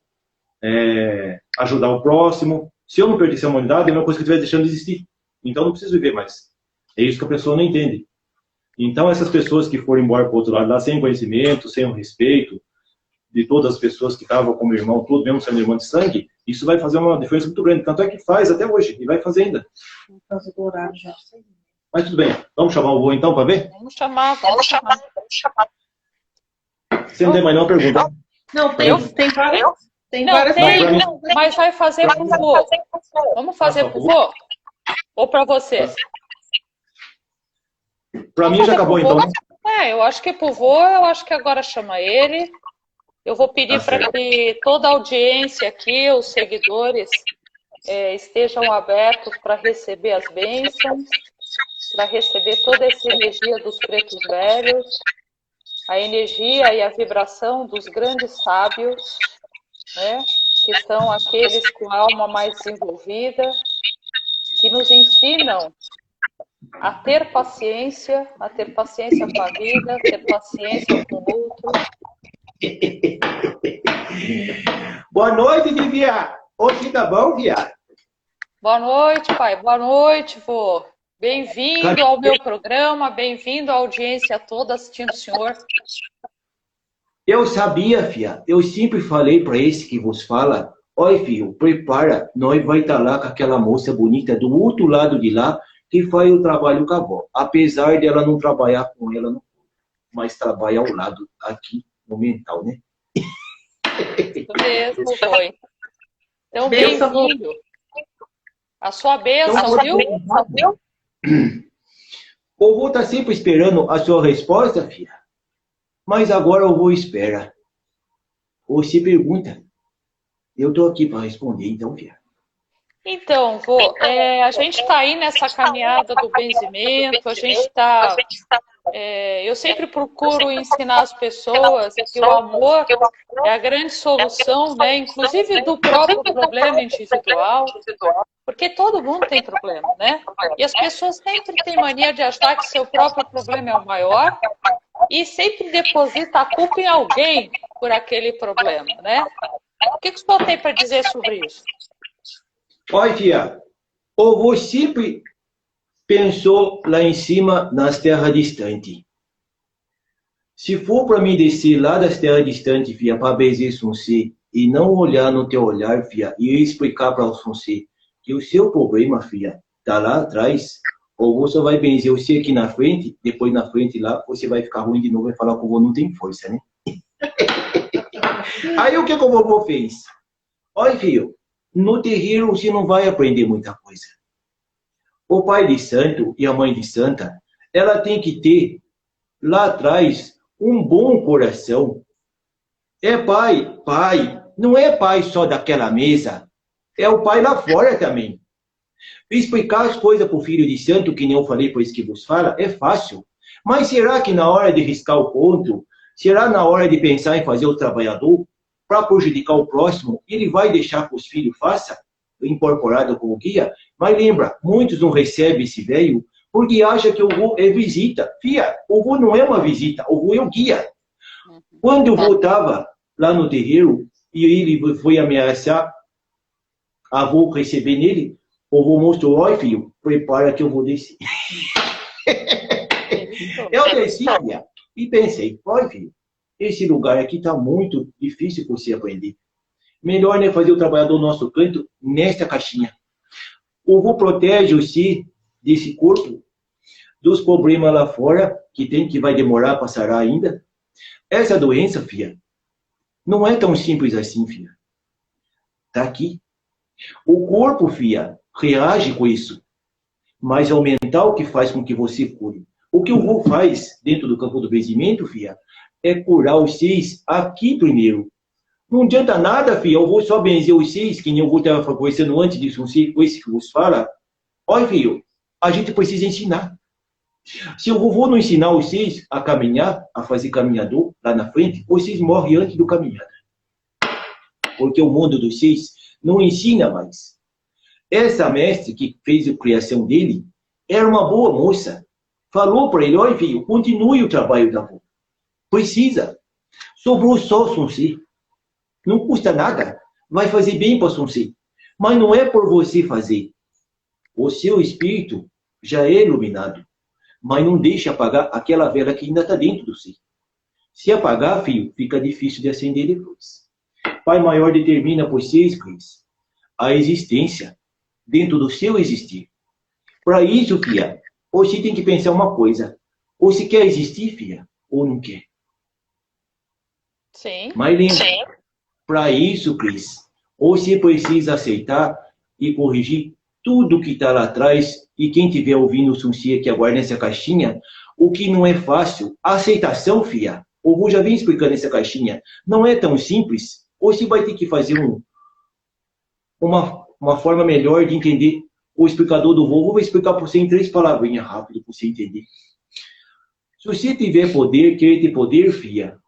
ajudar o próximo. Se eu não pertencer à humanidade, é uma coisa que eu estiver deixando de existir. Então eu não preciso viver mais. É isso que a pessoa não entende. Então essas pessoas que foram embora para o outro lado, lá sem conhecimento, sem o respeito de todas as pessoas que estavam como irmão, tudo, mesmo sendo irmão de sangue, isso vai fazer uma diferença muito grande. Tanto é que faz até hoje, e vai fazer ainda. Mas tudo bem, vamos chamar o vô então para ver? Vamos chamar. Você não tem mais nenhuma pergunta? Não, tem várias. Mas vai fazer pro vô. Vamos fazer pro vô? Ou para você? Para mim já acabou então, né? Eu acho que pro vô, eu acho que agora chama ele. Eu vou pedir para que toda a audiência aqui, os seguidores, estejam abertos para receber as bênçãos, para receber toda essa energia dos pretos velhos, a energia e a vibração dos grandes sábios, né? Que são aqueles com a alma mais desenvolvida, que nos ensinam a ter paciência com a vida, ter paciência com o outro. Boa noite, Divia. Hoje tá bom, viado? Boa noite, pai. Boa noite, vô. Bem-vindo ao meu programa, bem-vindo à audiência toda assistindo o senhor. Eu sabia, filha. Eu sempre falei para esse que vos fala, oi, filho, prepara, nós vai estar lá com aquela moça bonita do outro lado de lá, que faz o trabalho com a avó. Apesar dela não trabalhar com ela, mas trabalha ao lado, aqui, no mental, né? Isso mesmo, foi. Então, bem-vindo. A sua bênção, viu? O vô tá sempre esperando a sua resposta, filha. Mas agora o vô espera. Ou se pergunta. Eu tô aqui para responder, então, filha. Então, vô, a gente está aí nessa caminhada do benzimento, a gente está... eu sempre procuro ensinar as pessoas que o amor é a grande solução, né? Inclusive do próprio problema individual, porque todo mundo tem problema, né? E as pessoas sempre têm mania de achar que seu próprio problema é o maior e sempre deposita a culpa em alguém por aquele problema, né? O que o senhor tem para dizer sobre isso? Olha, filha, o vô sempre pensou lá em cima nas terras distantes. Se for para mim descer lá das terras distantes, filha, para benzer Sunsê, e não olhar no teu olhar, filha, e explicar para o Sunsê que o seu problema, filha, tá lá atrás, ou você vai benzer você aqui na frente, depois na frente lá, você vai ficar ruim de novo e falar que o vô não tem força, né? Aí o que o vovô fez? Olha, filho, no terreiro você não vai aprender muita coisa. O pai de santo e a mãe de santa, ela tem que ter lá atrás um bom coração. É pai, não é pai só daquela mesa, é o pai lá fora também. Explicar as coisas para o filho de santo, que nem eu falei para esse que vos fala, é fácil. Mas será que na hora de riscar o ponto, será na hora de pensar em fazer o trabalhador, para prejudicar o próximo, ele vai deixar que os filhos façam, incorporado como guia? Mas lembra, muitos não recebem esse velho porque acham que o vô é visita. Fia, o vô não é uma visita, o vô é o guia. Quando eu voltava lá no terreiro e ele foi ameaçar a vô receber nele, o vô mostrou, olha, filho, prepara que eu vou descer. Eu desci, fia, e pensei, olha, filho, esse lugar aqui está muito difícil para você aprender. Melhor, né, fazer o trabalhador do nosso canto nesta caixinha. O vô protege você desse corpo dos problemas lá fora, que vai demorar para sarar ainda. Essa doença, filha, não é tão simples assim, filha. Está aqui. O corpo, filha, reage com isso. Mas é o mental que faz com que você cure. O que o vô faz dentro do campo do benzimento, filha, é curar os seis aqui primeiro. Não adianta nada, filha, eu vou só benzer os seis, que nem eu vou estar conversando antes disso, com esse que vos fala. Olha, filho, a gente precisa ensinar. Se o vovô não ensinar os seis a caminhar, a fazer caminhador lá na frente, vocês morrem antes do caminhada. Porque o mundo dos seis não ensina mais. Essa mestre que fez a criação dele era uma boa moça. Falou para ele, olha, filho, continue o trabalho da avó. Precisa. Sobrou só Sunsê. Não custa nada. Vai fazer bem para Sunsê. Mas não é por você fazer. O seu espírito já é iluminado. Mas não deixe apagar aquela vela que ainda está dentro do si. Se apagar, filho, fica difícil de acender depois. Pai Maior determina por vocês, Cris, a existência dentro do seu existir. Para isso, filha, você tem que pensar uma coisa. Ou se quer existir, filha, ou não quer. Sim. Mas lembra, para isso, Cris, você precisa aceitar e corrigir tudo que está lá atrás. E quem estiver ouvindo o Sunsê aqui agora nessa caixinha, o que não é fácil. A aceitação, filha, o vô já vem explicando essa caixinha, não é tão simples. Ou você vai ter que fazer uma forma melhor de entender. O explicador do vô vai explicar para você em 3 palavrinhas rápido para você entender. Se você tiver poder, querer ter poder, filha,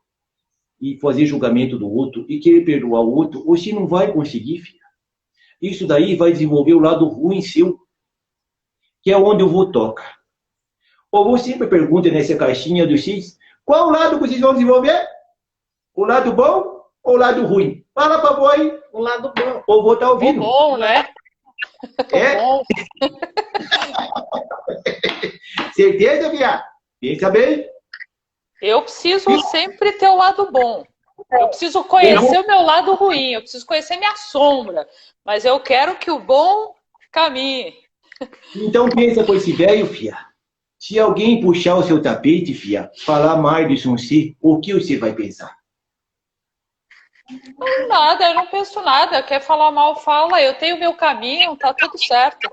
e fazer julgamento do outro, e querer perdoar o outro, você não vai conseguir, filha. Isso daí vai desenvolver o lado ruim seu, que é onde o vô toca. O vô sempre pergunta nessa caixinha do X, qual lado vocês vão desenvolver? O lado bom ou o lado ruim? Fala pra vô aí. O lado bom. O vô tá ouvindo. O bom, né? É? Bom. Certeza, filha? Pensa bem. Eu preciso sempre ter o lado bom. Eu preciso conhecer o meu lado ruim. Eu preciso conhecer minha sombra. Mas eu quero que o bom caminhe. Então pensa com esse velho, filha. Se alguém puxar o seu tapete, filha, falar mais de você, o que você vai pensar? Nada, eu não penso nada. Quer falar mal, fala. Eu tenho meu caminho, tá tudo certo.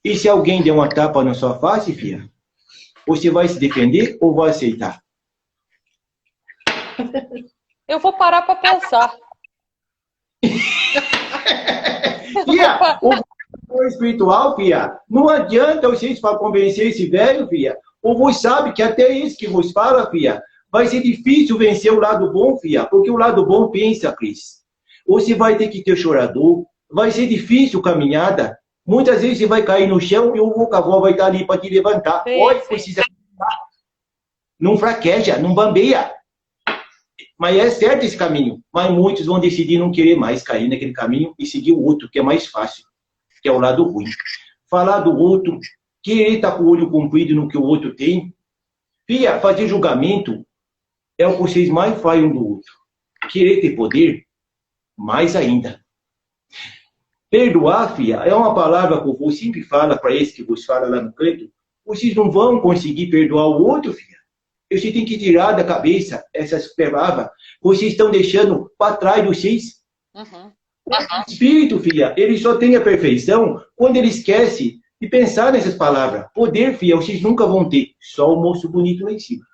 E se alguém der uma tapa na sua face, filha, você vai se defender ou vai aceitar? Eu vou parar para pensar. Filha, o espiritual, filha, não adianta vocês para convencer esse velho, filha. Ou você sabe que até isso que vos fala, filha, vai ser difícil vencer o lado bom, filha, porque o lado bom pensa, Cris. Você vai ter que ter chorador, vai ser difícil caminhada. Muitas vezes você vai cair no chão e o vocavó vai estar ali para te levantar. Oi, precisa. Não fraqueja, não bambeia. Mas é certo esse caminho. Mas muitos vão decidir não querer mais cair naquele caminho e seguir o outro, que é mais fácil, que é o lado ruim. Falar do outro, querer estar com o olho comprido no que o outro tem. Filha, fazer julgamento é o que vocês mais fazem um do outro. Querer ter poder, mais ainda. Perdoar, filha, é uma palavra que o vô sempre fala para esse que vos fala lá no canto. Vocês não vão conseguir perdoar o outro, filha. Você tem que tirar da cabeça essas palavras. Vocês estão deixando para trás de vocês. O espírito, filha, ele só tem a perfeição quando ele esquece de pensar nessas palavras. Poder, filha, vocês nunca vão ter. Só o moço bonito lá em cima.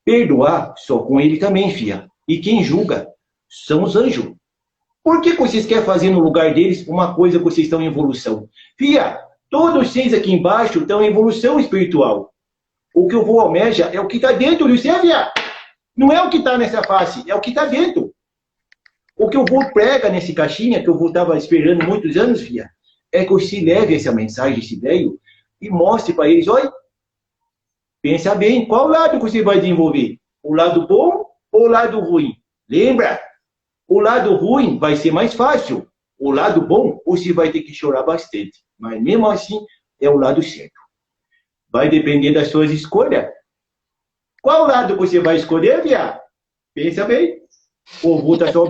Perdoar só com ele também, filha. E quem julga são os anjos. Por que vocês querem fazer no lugar deles uma coisa que vocês estão em evolução? Filha, todos vocês aqui embaixo estão em evolução espiritual. O que o vô almeja é o que está dentro de você, filha. Não é o que está nessa face, é o que está dentro. O que o vô prega nesse caixinha, que o vô estava esperando muitos anos, filha, é que você leve essa mensagem, esse velho, e mostre para eles, olha, pensa bem, qual lado que você vai desenvolver? O lado bom ou o lado ruim? Lembra? O lado ruim vai ser mais fácil. O lado bom, você vai ter que chorar bastante. Mas mesmo assim, é o lado certo. Vai depender das suas escolhas. Qual lado você vai escolher, viado? Pensa bem. O vô tá só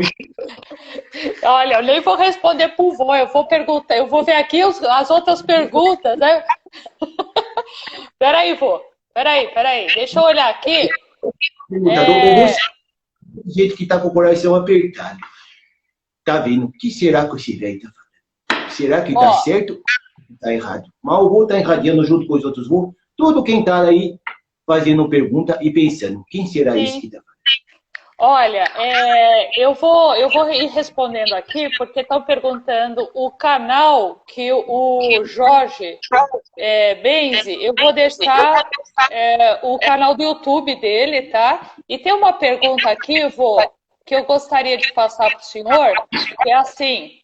Olha, eu nem vou responder pro vô, eu vou perguntar, eu vou ver aqui as outras perguntas, né? Peraí, vô. Peraí. Deixa eu olhar aqui. Gente que tá com o coração apertado. Tá vendo? O que será que esse velho tá falando? Será que tá certo ou tá errado? Mas o vô tá erradiando junto com os outros vô. Tudo quem tá aí fazendo pergunta e pensando. Quem será esse que tá falando? Olha, eu vou ir respondendo aqui, porque estão perguntando o canal que o Jorge Benzi, eu vou deixar o canal do YouTube dele, tá? E tem uma pergunta aqui, vô, que eu gostaria de passar para o senhor, que é assim,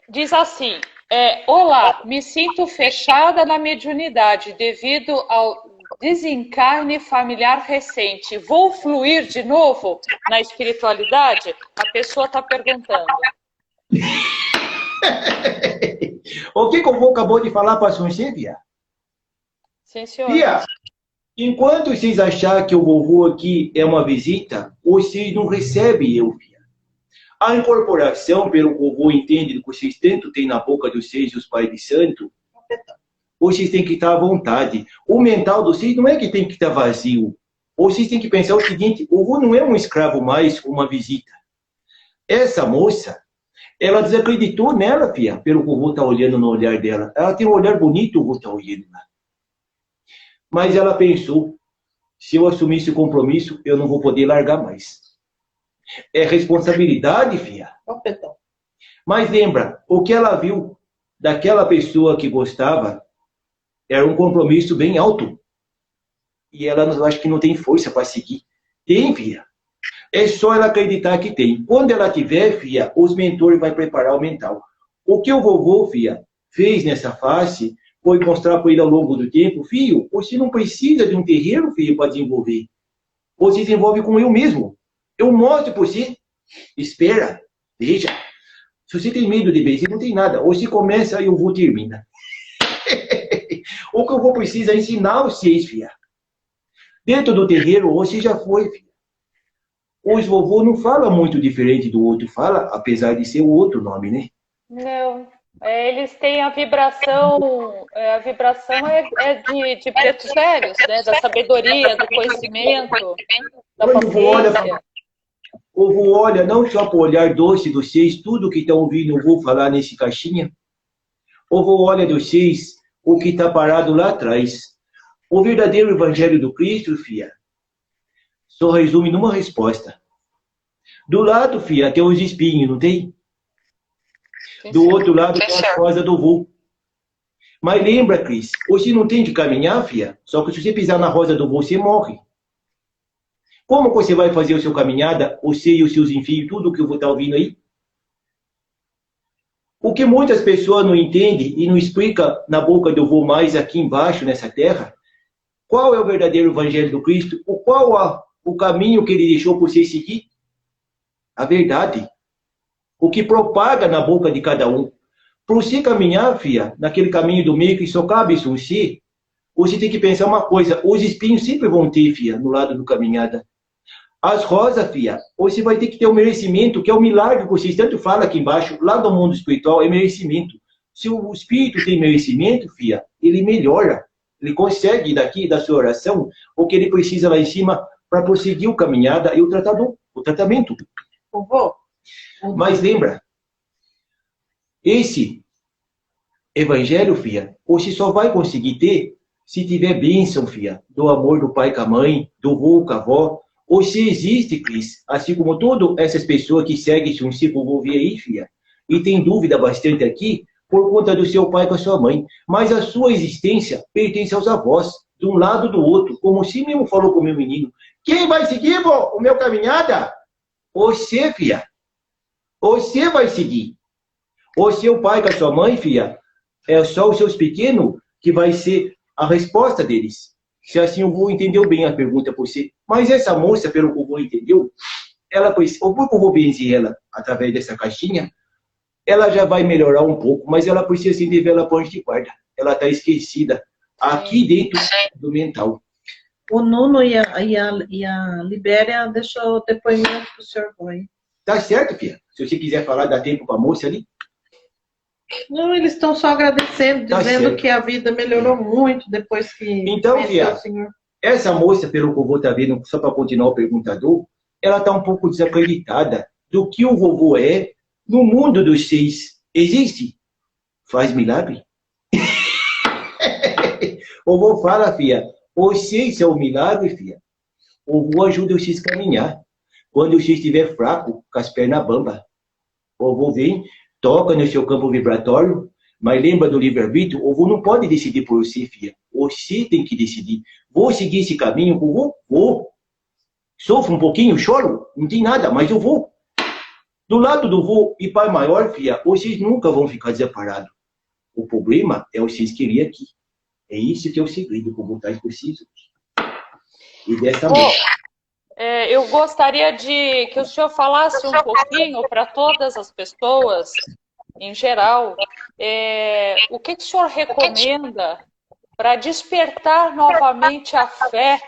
diz assim, olá, me sinto fechada na mediunidade devido ao desencarne familiar recente. Vou fluir de novo na espiritualidade? A pessoa está perguntando. O que o vô acabou de falar para a senhora, Via? Sim, senhor. Via, enquanto vocês acharem que o vovô aqui é uma visita, vocês não recebem eu, Via. A incorporação, pelo que o vovô entende do que vocês tanto têm na boca dos seis e os pais de santo, vocês têm que estar à vontade. O mental de vocês não é que tem que estar vazio. Vocês têm que pensar o seguinte, o vô não é um escravo mais, uma visita. Essa moça, Ela desacreditou nela, filha, pelo que o vô tá olhando no olhar dela. Ela tem um olhar bonito, o vô tá olhando lá. Mas ela pensou, se eu assumir esse compromisso, eu não vou poder largar mais. É responsabilidade, filha. Mas lembra, o que ela viu daquela pessoa que gostava era um compromisso bem alto. E ela, eu acho que não tem força para seguir. Tem, filha. É só ela acreditar que tem. Quando ela tiver, filha, os mentores vão preparar o mental. O que o vovô, filha, fez nessa face foi mostrar para ele ao longo do tempo, filho, você não precisa de um terreiro, filho, para desenvolver. Você desenvolve com eu mesmo. Eu mostro para você. Espera. Veja. Se você tem medo de benzer, não tem nada. Ou se começa, eu vou termina. O que eu vou precisar é ensinar vocês, filha. Dentro do terreiro, você já foi, filha. Os vovô não fala muito diferente do outro, fala, apesar de ser o outro nome, né? Não. Eles têm a vibração de pretos velhos, né? Da sabedoria, do conhecimento, da paciência. O vô olha não só para o olhar doce dos seis, tudo que estão ouvindo o vô falar nesse caixinha. O vô olha dos seis, o que está parado lá atrás. O verdadeiro evangelho do Cristo, filha, só resume numa resposta. Do lado, filha, tem os espinhos, não tem? Do outro lado tem a rosa do vô. Mas lembra, Cris, você não tem de caminhar, filha, só que se você pisar na rosa do vô, você morre. Como você vai fazer o seu caminhada, você e os seus enfios, tudo que eu vou estar ouvindo aí? O que muitas pessoas não entendem e não explicam na boca do vô mais aqui embaixo, nessa terra, qual é o verdadeiro evangelho do Cristo? Qual o caminho que ele deixou por você seguir? A verdade. O que propaga na boca de cada um. Para você caminhar, filha, naquele caminho do meio que só cabe isso você tem que pensar uma coisa, os espinhos sempre vão ter, filha, no lado do caminhada. As rosas, filha, você vai ter que ter o merecimento, que é o milagre que vocês tanto falam aqui embaixo, lá do mundo espiritual, é merecimento. Se o espírito tem merecimento, filha, ele melhora. Ele consegue daqui, da sua oração, o que ele precisa lá em cima para prosseguir o caminhada e o tratamento. Mas lembra, esse evangelho, filha, você só vai conseguir ter se tiver bênção, filha, do amor do pai com a mãe, do vô com a avó, ou se existe, Cris, assim como todas essas pessoas que seguem esse ciclo vou ver aí, filha, e tem dúvida bastante aqui, por conta do seu pai com a sua mãe. Mas a sua existência pertence aos avós, de um lado do outro, como você mesmo falou com o meu menino. Quem vai seguir, vô, o meu caminhada? Você, filha. Você vai seguir. O seu pai com a sua mãe, filha, é só os seus pequenos que vai ser a resposta deles. Se assim o vô entendeu bem a pergunta por você. Mas essa moça, pelo que o vô entendeu, ela, o vô que eu vou benzer ela através dessa caixinha, ela já vai melhorar um pouco, mas ela precisa se develar ponte de guarda. Ela está esquecida aqui dentro do mental. O Nuno e a Libéria deixou depoimento para o senhor Boi. Tá certo, filha. Se você quiser falar, dá tempo para a moça ali. Não, eles estão só agradecendo, dizendo que a vida melhorou muito depois que então, filha, o senhor. Essa moça, pelo que o vovô está vendo, só para continuar o perguntador, ela está um pouco desacreditada do que o vovô é no mundo dos seis. Existe? Faz milagre? O vovô fala, filha, os seis é o milagre, filha. O vovô ajuda vocês a caminhar. Quando você estiver fraco, com as pernas bambas, o vovô vem, toca no seu campo vibratório, mas lembra do livre-arbítrio? O vô não pode decidir por você, filha. Você tem que decidir. Vou seguir esse caminho, vou. Sofro um pouquinho, choro, não tem nada, mas eu vou. Do lado do vô e pai maior, filha, vocês nunca vão ficar desamparados. O problema é vocês querem aqui. É isso que é o segredo que o vô traz preciso. E dessa maneira. Eu gostaria que o senhor falasse um pouquinho para todas as pessoas, em geral, o que o senhor recomenda para despertar novamente a fé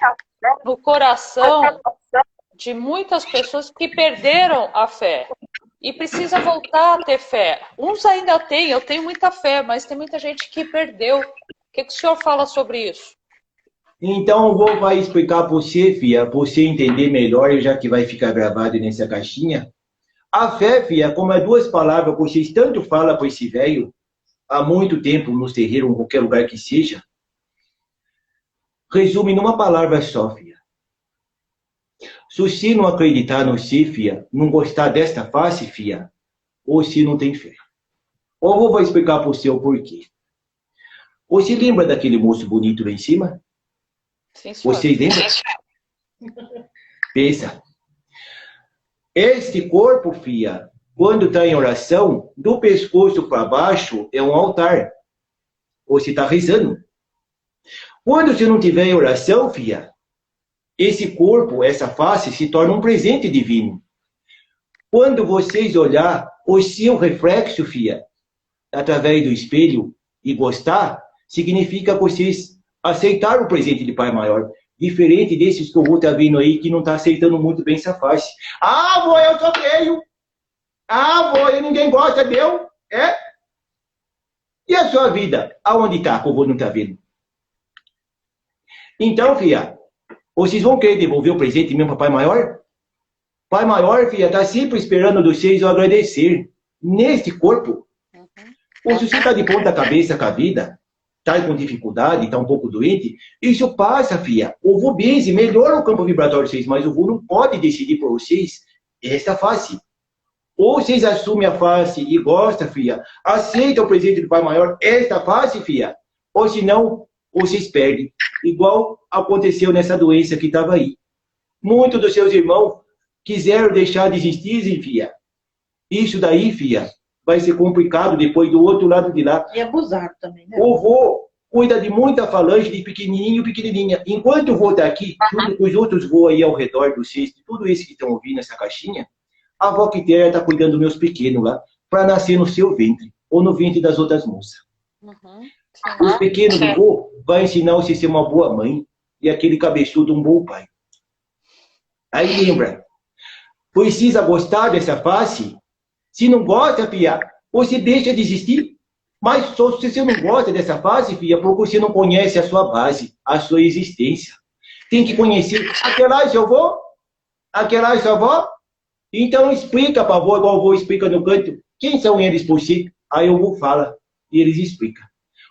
no coração de muitas pessoas que perderam a fé e precisa voltar a ter fé. Uns ainda têm, eu tenho muita fé, mas tem muita gente que perdeu. O que o senhor fala sobre isso? Então, eu vou explicar para você, filha, para você entender melhor, já que vai ficar gravado nessa caixinha, A fé, filha, como é duas palavras que vocês tanto falam para esse velho, há muito tempo, nos terreiros, em qualquer lugar que seja, resume numa palavra só, filha. Se você não acreditar no si, filha, não gostar desta face, filha, ou se não tem fé. Ou eu vou explicar para você o porquê. Você lembra daquele moço bonito lá em cima? Sim, senhor. Vocês lembram? Pensa. Este corpo, filha, quando está em oração, do pescoço para baixo é um altar. Você está rezando. Quando você não estiver em oração, filha, esse corpo, essa face, se torna um presente divino. Quando vocês olhar o seu reflexo, filha, através do espelho e gostar, significa que vocês aceitaram o presente de Pai Maior. Diferente desses que eu vou estar vindo aí, que não está aceitando muito bem essa face. Ah, vô, eu sou feio. Ah, vô, ninguém gosta de eu. É? E a sua vida? Aonde está, que o vô não está vendo? Então, filha, vocês vão querer devolver o presente mesmo para Pai Maior? Pai Maior, filha, está sempre esperando dos seis o agradecer. Neste corpo. Ou se você está de ponta cabeça com a vida, está com dificuldade, está um pouco doente, isso passa, filha. O vô benze, melhora o campo vibratório de vocês, mas o vô não pode decidir por vocês esta face. Ou vocês assumem a face e gostam, filha, aceitam o presente do Pai Maior, esta face, filha, ou senão, vocês perdem. Igual aconteceu nessa doença que estava aí. Muitos dos seus irmãos quiseram deixar de existir, filha. Isso daí, filha, vai ser complicado depois do outro lado de lá. E abusado também, né? O vô cuida de muita falange de pequenininho, pequenininha. Enquanto o vô está aqui, os outros vô aí ao redor do cesto, tudo isso que estão ouvindo essa caixinha, a avó Quitéria está cuidando dos meus pequenos lá, para nascer no seu ventre, ou no ventre das outras moças. Os pequenos do vô vai ensinar você a ser uma boa mãe, e aquele cabeçudo um bom pai. Aí lembra, precisa gostar dessa face. Se não gosta, filha, você deixa de existir. Mas só se você não gosta dessa fase, filha, porque você não conhece a sua base, a sua existência. Tem que conhecer. Aquela é seu avô? Aquela é sua avó? Então explica para a avó, igual o avô explica no canto. Quem são eles por si? Aí o avô fala e eles explicam.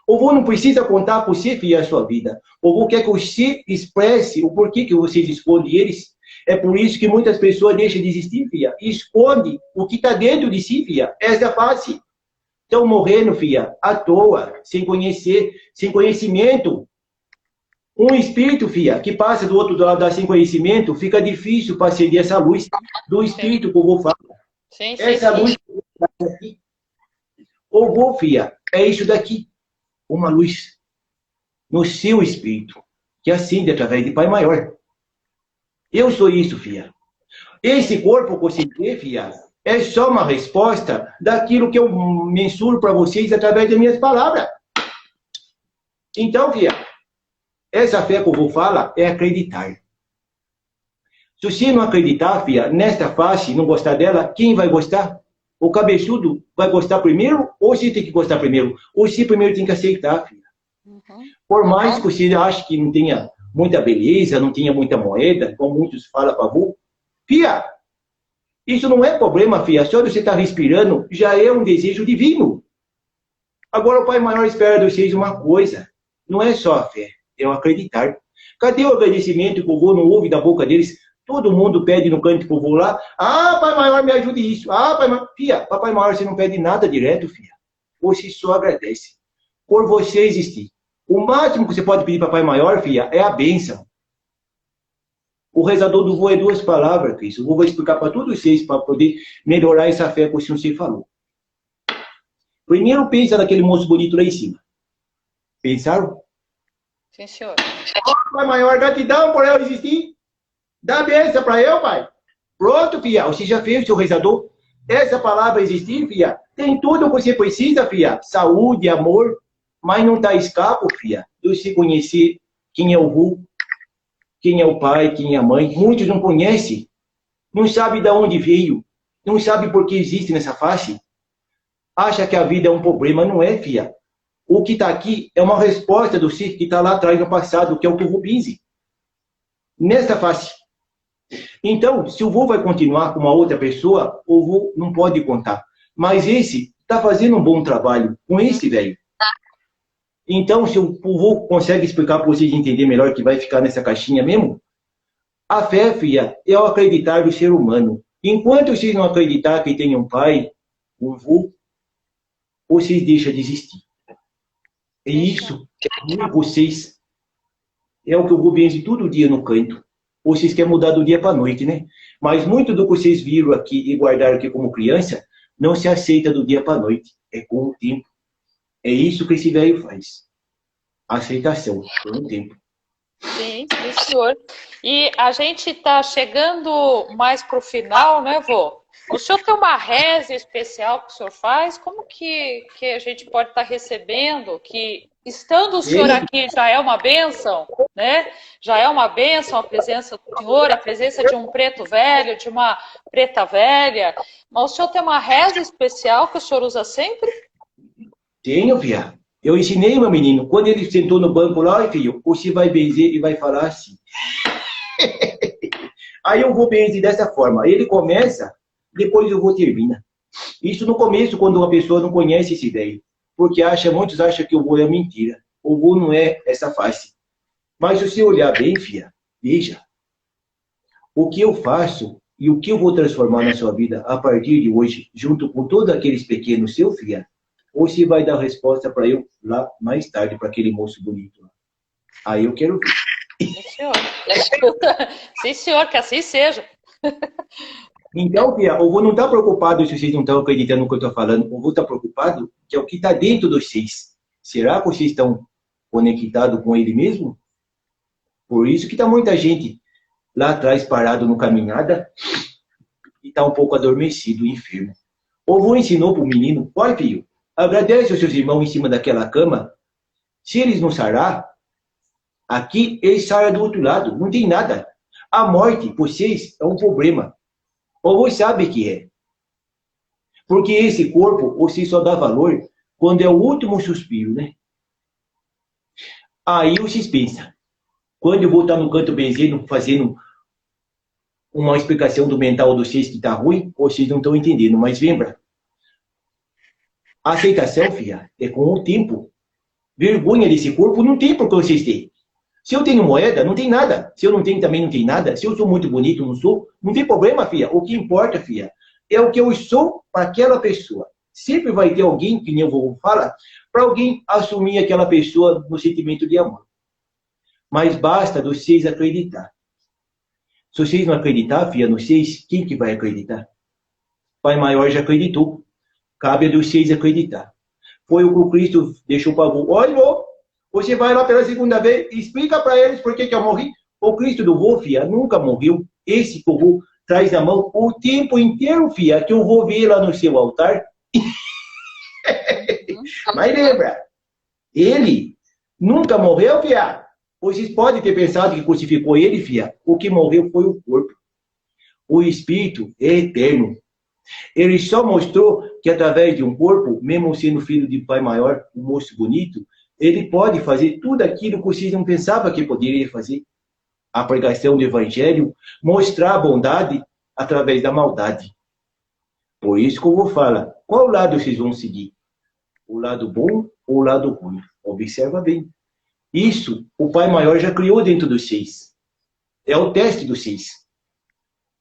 O avô não precisa contar por si, filha, a sua vida. O avô quer que você expresse o porquê que vocês escondem eles. É por isso que muitas pessoas deixam de existir, filha. E esconde o que está dentro de si, filha. Essa é a face. Estão morrendo, filha, à toa, sem conhecer, sem conhecimento. Um espírito, filha, que passa do outro lado sem conhecimento, fica difícil para acender essa luz do espírito que eu vou falar. Essa luz aqui. O vô, filha, é isso daqui. Uma luz no seu espírito, que acende através de Pai Maior. Eu sou isso, filha. Esse corpo que você vê, filha, é só uma resposta daquilo que eu mensuro para vocês através das minhas palavras. Então, filha, essa fé que eu vou falar é acreditar. Se você não acreditar, filha, nesta face, não gostar dela, quem vai gostar? O cabeçudo vai gostar primeiro ou você tem que gostar primeiro? Ou você primeiro tem que aceitar, filha. Por mais que você ache que não tenha muita beleza, não tenha muita moeda, como muitos falam para avô, filha, isso não é problema, filha. Só de você estar respirando já é um desejo divino. Agora o Pai Maior espera de vocês uma coisa. Não é só a fé, é o acreditar. Cadê o agradecimento que o vô não ouve da boca deles? Todo mundo pede no canto que eu vou lá. Ah, Pai Maior, me ajude isso. Ah, Pai Maior. Filha, Papai Maior, você não pede nada direto, filha. Você só agradece. Por você existir. O máximo que você pode pedir para Pai Maior, filha, é a bênção. O rezador do vô é duas palavras, Cristo. O vô vai explicar para todos vocês, para poder melhorar essa fé que o senhor falou. Primeiro pensa naquele moço bonito lá em cima. Pensaram? Sim, senhor. Pai Maior, gratidão por eu existir. Dá bênção para eu, pai. Pronto, filha. Você já fez o seu rezador? Essa palavra existir, filha, tem tudo o que você precisa, filha. Saúde, amor. Mas não está escapo, filha, de você conhecer quem é o vô, quem é o pai, quem é a mãe. Muitos não conhecem. Não sabem de onde veio. Não sabem por que existe nessa face. Acha que a vida é um problema. Não é, filha. O que está aqui é uma resposta do ser que está lá atrás no passado, que é o povo Binze. Nesta face. Então, se o vô vai continuar com uma outra pessoa, o vô não pode contar. Mas esse está fazendo um bom trabalho com esse velho. Então, se o vô consegue explicar para vocês entenderem melhor que vai ficar nessa caixinha mesmo, a fé, filha, é o acreditar do ser humano. Enquanto vocês não acreditar que tem um pai, um vô, vocês deixam de existir. É isso que vocês... É o que eu vou benzer todo dia no canto. Vocês querem mudar do dia para a noite, né? Mas muito do que vocês viram aqui e guardaram aqui como criança, não se aceita do dia para a noite. É com o tempo. É isso que esse velho faz. Aceitação, com o tempo. Sim, sim, senhor. E a gente está chegando mais para o final, né, vô? O senhor tem uma reza especial que o senhor faz? Como que a gente pode estar recebendo? Que estando o senhor aqui já é uma bênção, né? Já é uma bênção a presença do senhor, a presença de um preto velho, de uma preta velha. Mas o senhor tem uma reza especial que o senhor usa sempre? Tenho, viado. Eu ensinei meu menino. Quando ele sentou no banco lá, filho, você vai benzer e vai falar assim. Aí eu vou benzer dessa forma. Ele começa, depois eu vou terminar. Isso no começo, quando uma pessoa não conhece essa ideia. Porque muitos acham que o vô é mentira. O vô não é essa face. Mas se você olhar bem, filha, veja. O que eu faço e o que eu vou transformar na sua vida a partir de hoje, junto com todos aqueles pequenos seu, filha, ou se vai dar resposta para eu lá mais tarde, para aquele moço bonito. Aí eu quero ver. Sim, senhor. Sim, senhor, que assim seja. Então, Pia, o vô não está preocupado se vocês não estão acreditando no que eu estou falando. O vô está preocupado que é o que está dentro de vocês. Será que vocês estão conectados com ele mesmo? Por isso que está muita gente lá atrás parado no caminhada e está um pouco adormecido, enfermo. O vô ensinou para o menino, olha, filho, agradece aos seus irmãos em cima daquela cama. Se eles não sarar, aqui eles saram do outro lado. Não tem nada. A morte, para vocês, é um problema. Ou você sabe que é. Porque esse corpo, você só dá valor quando é o último suspiro, né? Aí vocês pensam. Quando eu vou estar no canto benzendo, fazendo uma explicação do mental de vocês que está ruim, vocês não estão entendendo. Mas lembra, a aceitação, filha, é com o tempo. Vergonha desse corpo não tem porque vocês têm. Se eu tenho moeda, não tem nada. Se eu não tenho, também não tem nada. Se eu sou muito bonito, não sou, não tem problema, filha. O que importa, filha, é o que eu sou para aquela pessoa. Sempre vai ter alguém, que nem eu vou falar, para alguém assumir aquela pessoa no sentimento de amor. Mas basta vocês acreditar. Se vocês não acreditar, filha, não sei quem que vai acreditar. Pai Maior já acreditou. Cabe a vocês acreditar. Foi o que o Cristo deixou para vô. Olha, vô, você vai lá pela segunda vez, explica para eles por que eu morri. O Cristo do vô, filha, nunca morreu. Esse que o vô traz na mão o tempo inteiro, filha, que eu vou ver lá no seu altar. Mas lembra, ele nunca morreu, filha. Vocês podem ter pensado que crucificou ele, filha. O que morreu foi o corpo. O espírito é eterno. Ele só mostrou que através de um corpo, mesmo sendo filho de Pai Maior, um moço bonito, ele pode fazer tudo aquilo que vocês não pensavam que poderia fazer. A pregação do Evangelho, mostrar a bondade através da maldade. Por isso que eu vou falar, qual lado vocês vão seguir? O lado bom ou o lado ruim? Observa bem. Isso o Pai Maior já criou dentro dos seis. É o teste dos seis.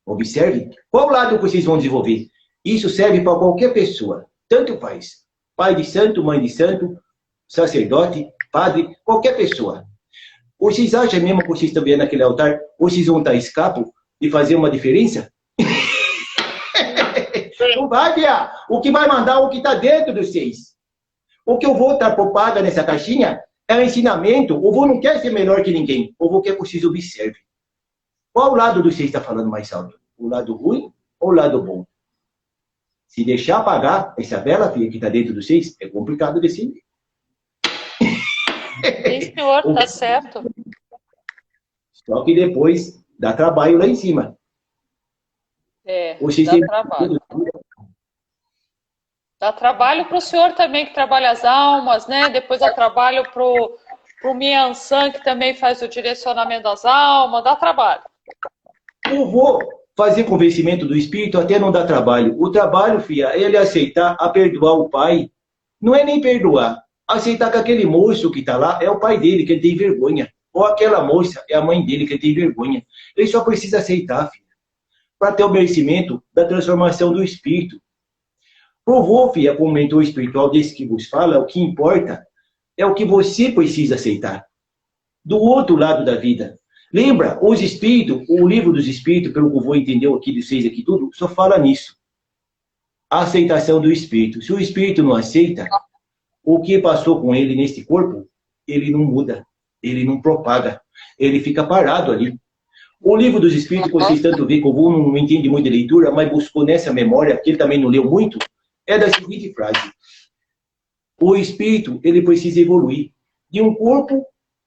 Observe. Qual lado que vocês vão desenvolver? Isso serve para qualquer pessoa. Tanto faz. Pai de santo, mãe de santo, sacerdote, padre, qualquer pessoa. Vocês acham mesmo que vocês estão vendo naquele altar, vocês vão estar escapo de fazer uma diferença? Não vai, Bia. O que vai mandar é o que está dentro dos seis. O que eu vou estar poupado nessa caixinha é o ensinamento. O vô não quer ser melhor que ninguém. O vô quer que vocês observem. Qual lado dos seis está falando mais alto? O lado ruim ou o lado bom? Se deixar apagar essa vela, filha, que está dentro dos seis, é complicado decidir. Sim, senhor, tá certo. Só que depois dá trabalho lá em cima. Dá trabalho. Dá trabalho para o senhor também, que trabalha as almas, né? Depois dá trabalho para o Mian San, que também faz o direcionamento das almas. Dá trabalho. Eu vou fazer convencimento do espírito até não dar trabalho. O trabalho, filha, é ele aceitar a perdoar o pai. Não é nem perdoar. Aceitar que aquele moço que está lá é o pai dele, que ele tem vergonha. Ou aquela moça é a mãe dele, que ele tem vergonha. Ele só precisa aceitar, filha, para ter o merecimento da transformação do espírito. Pro vô, filha, como mentor espiritual desse que vos fala, o que importa é o que você precisa aceitar. Do outro lado da vida. Lembra, os espíritos, o livro dos espíritos, pelo que eu vou entender aqui de vocês aqui tudo, só fala nisso. A aceitação do espírito. Se o espírito não aceita, o que passou com ele nesse corpo, ele não muda, ele não propaga, ele fica parado ali. O livro dos espíritos, que vocês tanto veem, que eu não entende muito de leitura, mas buscou nessa memória, que ele também não leu muito, é da seguinte frase. O espírito, ele precisa evoluir de um corpo,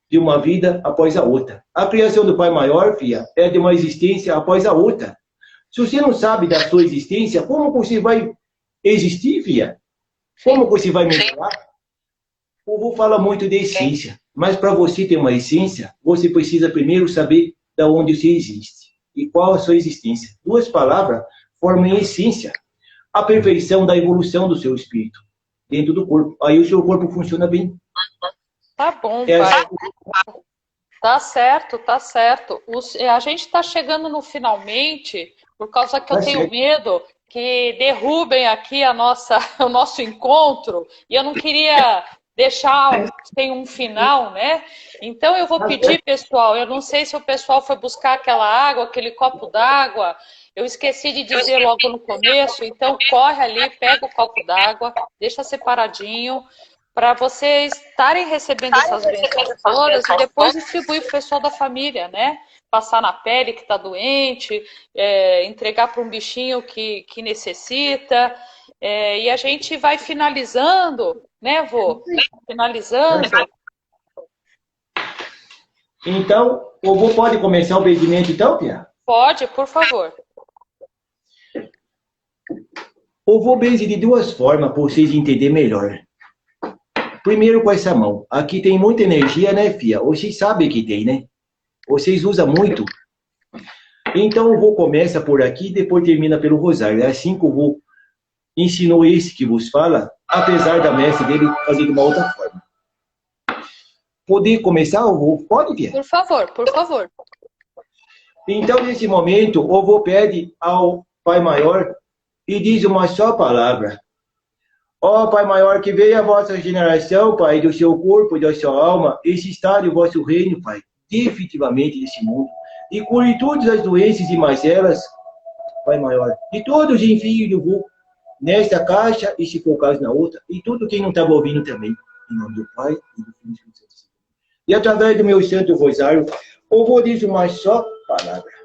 de uma vida após a outra. A criação do Pai Maior, filha, é de uma existência após a outra. Se você não sabe da sua existência, como você vai existir, filha? Como você vai melhorar? O vô fala muito de essência, mas para você ter uma essência, você precisa primeiro saber de onde você existe e qual a sua existência. Duas palavras formam essência. A perfeição da evolução do seu espírito dentro do corpo. Aí o seu corpo funciona bem. Tá bom, pai. Tá certo, tá certo. A gente está chegando no finalmente, por causa que eu tenho medo que derrubem aqui o nosso encontro, e eu não queria deixar sem um final, né? Então eu vou pedir, pessoal, eu não sei se o pessoal foi buscar aquela água, aquele copo d'água, eu esqueci de dizer logo no começo, então corre ali, pega o copo d'água, deixa separadinho, para vocês estarem recebendo essas bênçãos todas e depois distribuir para o pessoal da família, né? Passar na pele que está doente, entregar para um bichinho que necessita, e a gente vai finalizando, né, vô? Finalizando. Então, o vô pode começar o benzimento então, Pia? Pode, por favor. O vô benze de duas formas, para vocês entenderem melhor. Primeiro com essa mão. Aqui tem muita energia, né, Fia? Vocês sabem que tem, né? Vocês usam muito. Então, o vô começa por aqui e depois termina pelo rosário. É assim que o vô ensinou esse que vos fala, apesar da mestre dele fazer de uma outra forma. Poder começar, o vô? Pode, Fia? Por favor, por favor. Então, nesse momento, o vô pede ao Pai Maior e diz uma só palavra. Ó Pai Maior, que veio a vossa regeneração, Pai, do seu corpo e da sua alma, e se instale o vosso reino, Pai, definitivamente nesse mundo, e cure todas as doenças e mazelas, Pai Maior, de todos os enfios do vô, nesta caixa e, se for o caso, na outra, e tudo quem não estava ouvindo também, em nome do Pai e do Filho e do Espírito Santo. E através do meu Santo Rosário, eu vou dizer uma só palavra.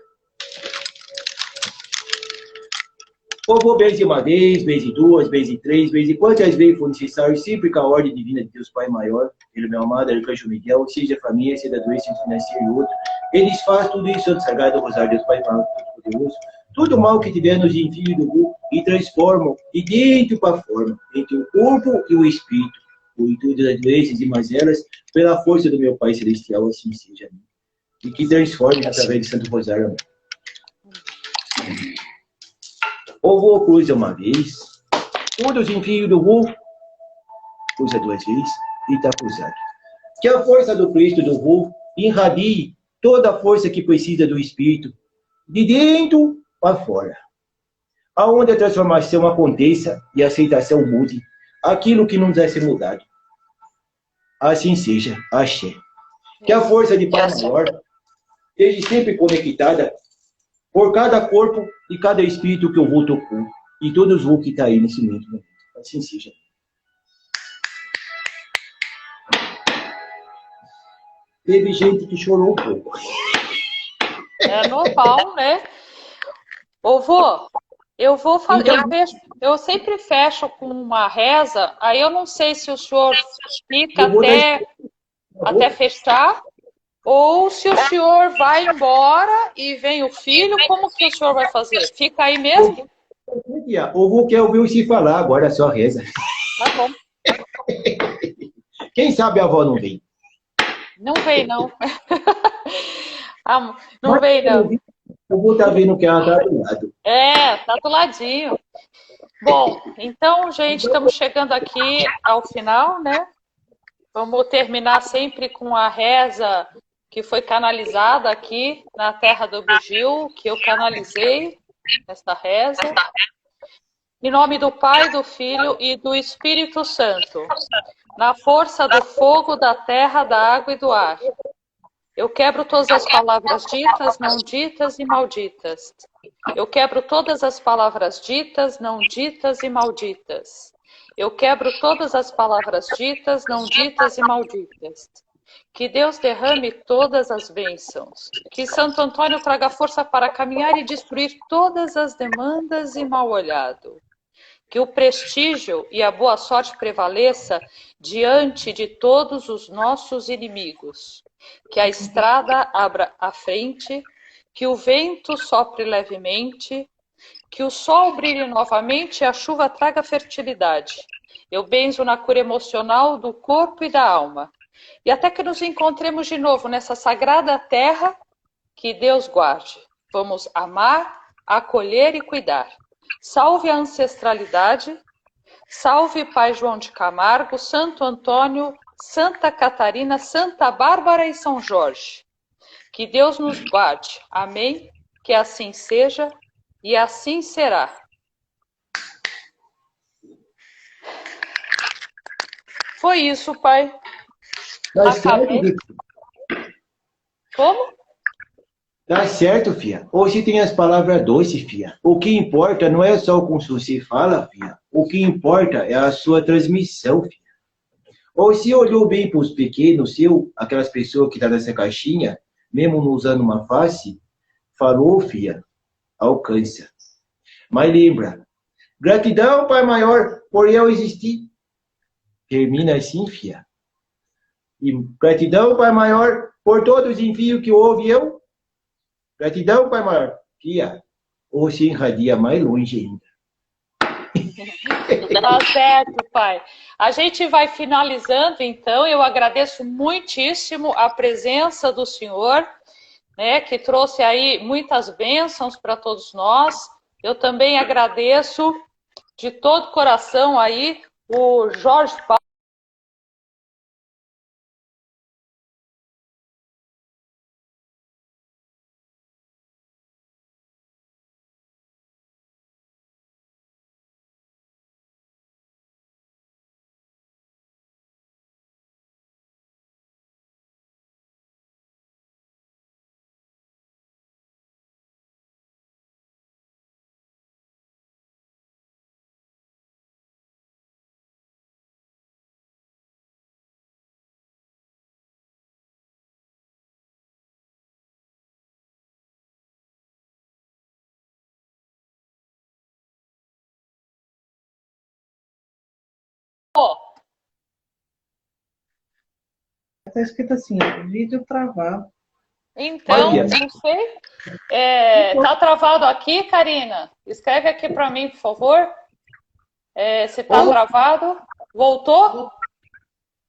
Eu vou benze uma vez, benze duas, benze três, benze quantas vezes for necessário, sempre com a ordem divina de Deus Pai Maior, Ele meu amado, Arcanjo Miguel, seja a família, seja a doença financeira e outro. Eles fazem tudo isso, Santo Sagrado Rosário, Deus Pai Maior, Poderoso. Tudo mal que tiver nos enfios do vô e transformam de dentro para fora, entre o corpo e o espírito, por todas as doenças e mazelas, pela força do meu Pai Celestial, assim seja. E que transforme através de Santo Rosário. O vô cruza uma vez, todos os enfios do vô, cruza duas vezes e está cruzado. Que a força do Cristo do vô irradie toda a força que precisa do Espírito, de dentro para fora. Aonde a transformação aconteça e a aceitação mude, aquilo que não deve ser mudado. Assim seja, axé. Que a força de Pai Maior esteja sempre conectada por cada corpo e cada espírito que eu vou tocar. E todos os vô que estão aí nesse momento. Assim seja. Teve gente que chorou um pouco. É normal, né? Ô, vô, eu vou fazer. Eu sempre fecho com uma reza, aí eu não sei se o senhor fica até fechar. Ou se o senhor vai embora e vem o filho, como que o senhor vai fazer? Fica aí mesmo? O vô quer ouvir se falar, agora só reza. Tá bom. Quem sabe a avó não vem? Não vem, não. Não vem, não. Eu vou estar vendo que ela está do lado. É, tá do ladinho. Bom, então, gente, estamos chegando aqui ao final, né? Vamos terminar sempre com a reza que foi canalizada aqui na Terra do Bugio, que eu canalizei esta reza. Em nome do Pai, do Filho e do Espírito Santo, na força do fogo, da terra, da água e do ar. Eu quebro todas as palavras ditas, não ditas e malditas. Eu quebro todas as palavras ditas, não ditas e malditas. Eu quebro todas as palavras ditas, não ditas e malditas. Que Deus derrame todas as bênçãos. Que Santo Antônio traga força para caminhar e destruir todas as demandas e mal-olhado. Que o prestígio e a boa sorte prevaleça diante de todos os nossos inimigos. Que a estrada abra à frente, que o vento sopre levemente, que o sol brilhe novamente e a chuva traga fertilidade. Eu benzo na cura emocional do corpo e da alma. E até que nos encontremos de novo nessa sagrada terra, que Deus guarde. Vamos amar, acolher e cuidar. Salve a ancestralidade, salve Pai João de Camargo, Santo Antônio, Santa Catarina, Santa Bárbara e São Jorge. Que Deus nos guarde. Amém? Que assim seja e assim será. Foi isso, Pai. Tá Acabei. certo, Como? tá certo, filha. Hoje tem as palavras doces, filha. O que importa não é só como você fala, filha. O que importa é a sua transmissão, filha. Ou se olhou bem para os pequenos, aquelas pessoas que estão nessa caixinha, mesmo não usando uma face, falou, filha, alcança. Mas lembra, gratidão, Pai Maior, por eu existir. Termina assim, filha. E gratidão, Pai Maior, por todos os envios que houve eu. Gratidão, Pai Maior. Filha, você irradia mais longe ainda. Tá certo, Pai. A gente vai finalizando, então. Eu agradeço muitíssimo a presença do Senhor, né, que trouxe aí muitas bênçãos para todos nós. Eu também agradeço de todo coração aí o Jorge Paulo. Está escrito assim, ó, vídeo travado. Então, Olha. não sei. Tá travado aqui, Karina? Escreve aqui para mim, por favor. Se tá travado. Voltou?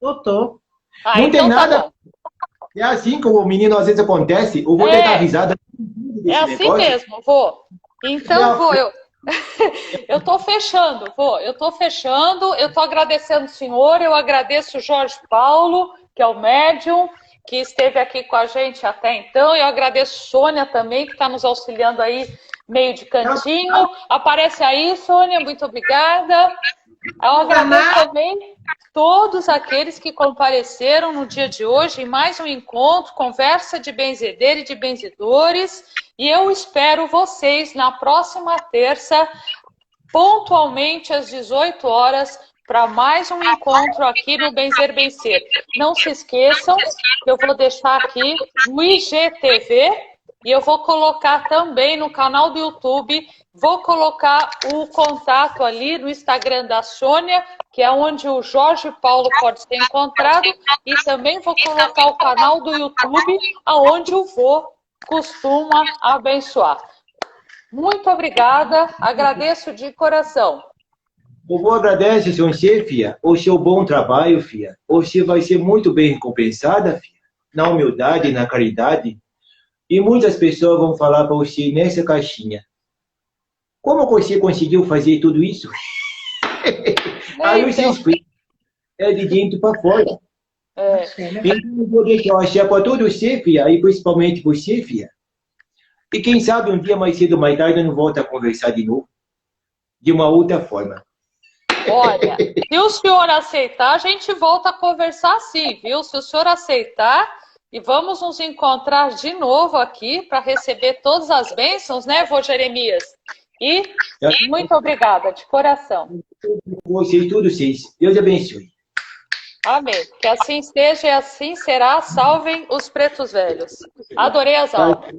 Voltou. Ah, Não então tem nada. tá bom. É assim como o menino às vezes acontece. Eu vou tentar risada. É assim mesmo, vou. Então, vou eu. Eu tô fechando, eu tô agradecendo o senhor, eu agradeço o Jorge Paulo, que é o médium, que esteve aqui com a gente até então, eu agradeço Sônia também, que está nos auxiliando aí, meio de cantinho. Aparece aí, Sônia, muito obrigada. Eu agradeço também todos aqueles que compareceram no dia de hoje em mais um encontro, conversa de benzedeira e de benzedores. E eu espero vocês na próxima terça, pontualmente às 18 horas, para mais um encontro aqui no Benzer Bencer. Não se esqueçam, eu vou deixar aqui o IGTV e eu vou colocar também no canal do YouTube, vou colocar o contato ali no Instagram da Sônia, que é onde o Jorge Paulo pode ser encontrado, e também vou colocar o canal do YouTube, aonde o vô costuma abençoar. Muito obrigada, agradeço de coração. O vou agradece, senhor filha, o seu bom trabalho, filha. Você vai ser muito bem recompensada, filha. Na humildade, na caridade. E muitas pessoas vão falar para você nessa caixinha. Como você conseguiu fazer tudo isso? Aí você explica. É de dentro para fora. Então, eu vou deixar achar para todo você, filha, e principalmente você, filha. E quem sabe um dia mais cedo ou mais tarde eu não volto a conversar de novo. De uma outra forma. Olha, se o senhor aceitar, a gente volta a conversar sim, viu? Se o senhor aceitar, e vamos nos encontrar de novo aqui para receber todas as bênçãos, né, vô Jeremias? E muito obrigada, de coração. Vocês, todos vocês. Deus abençoe. Amém. Que assim seja e assim será. Salvem os pretos velhos. Adorei as aulas.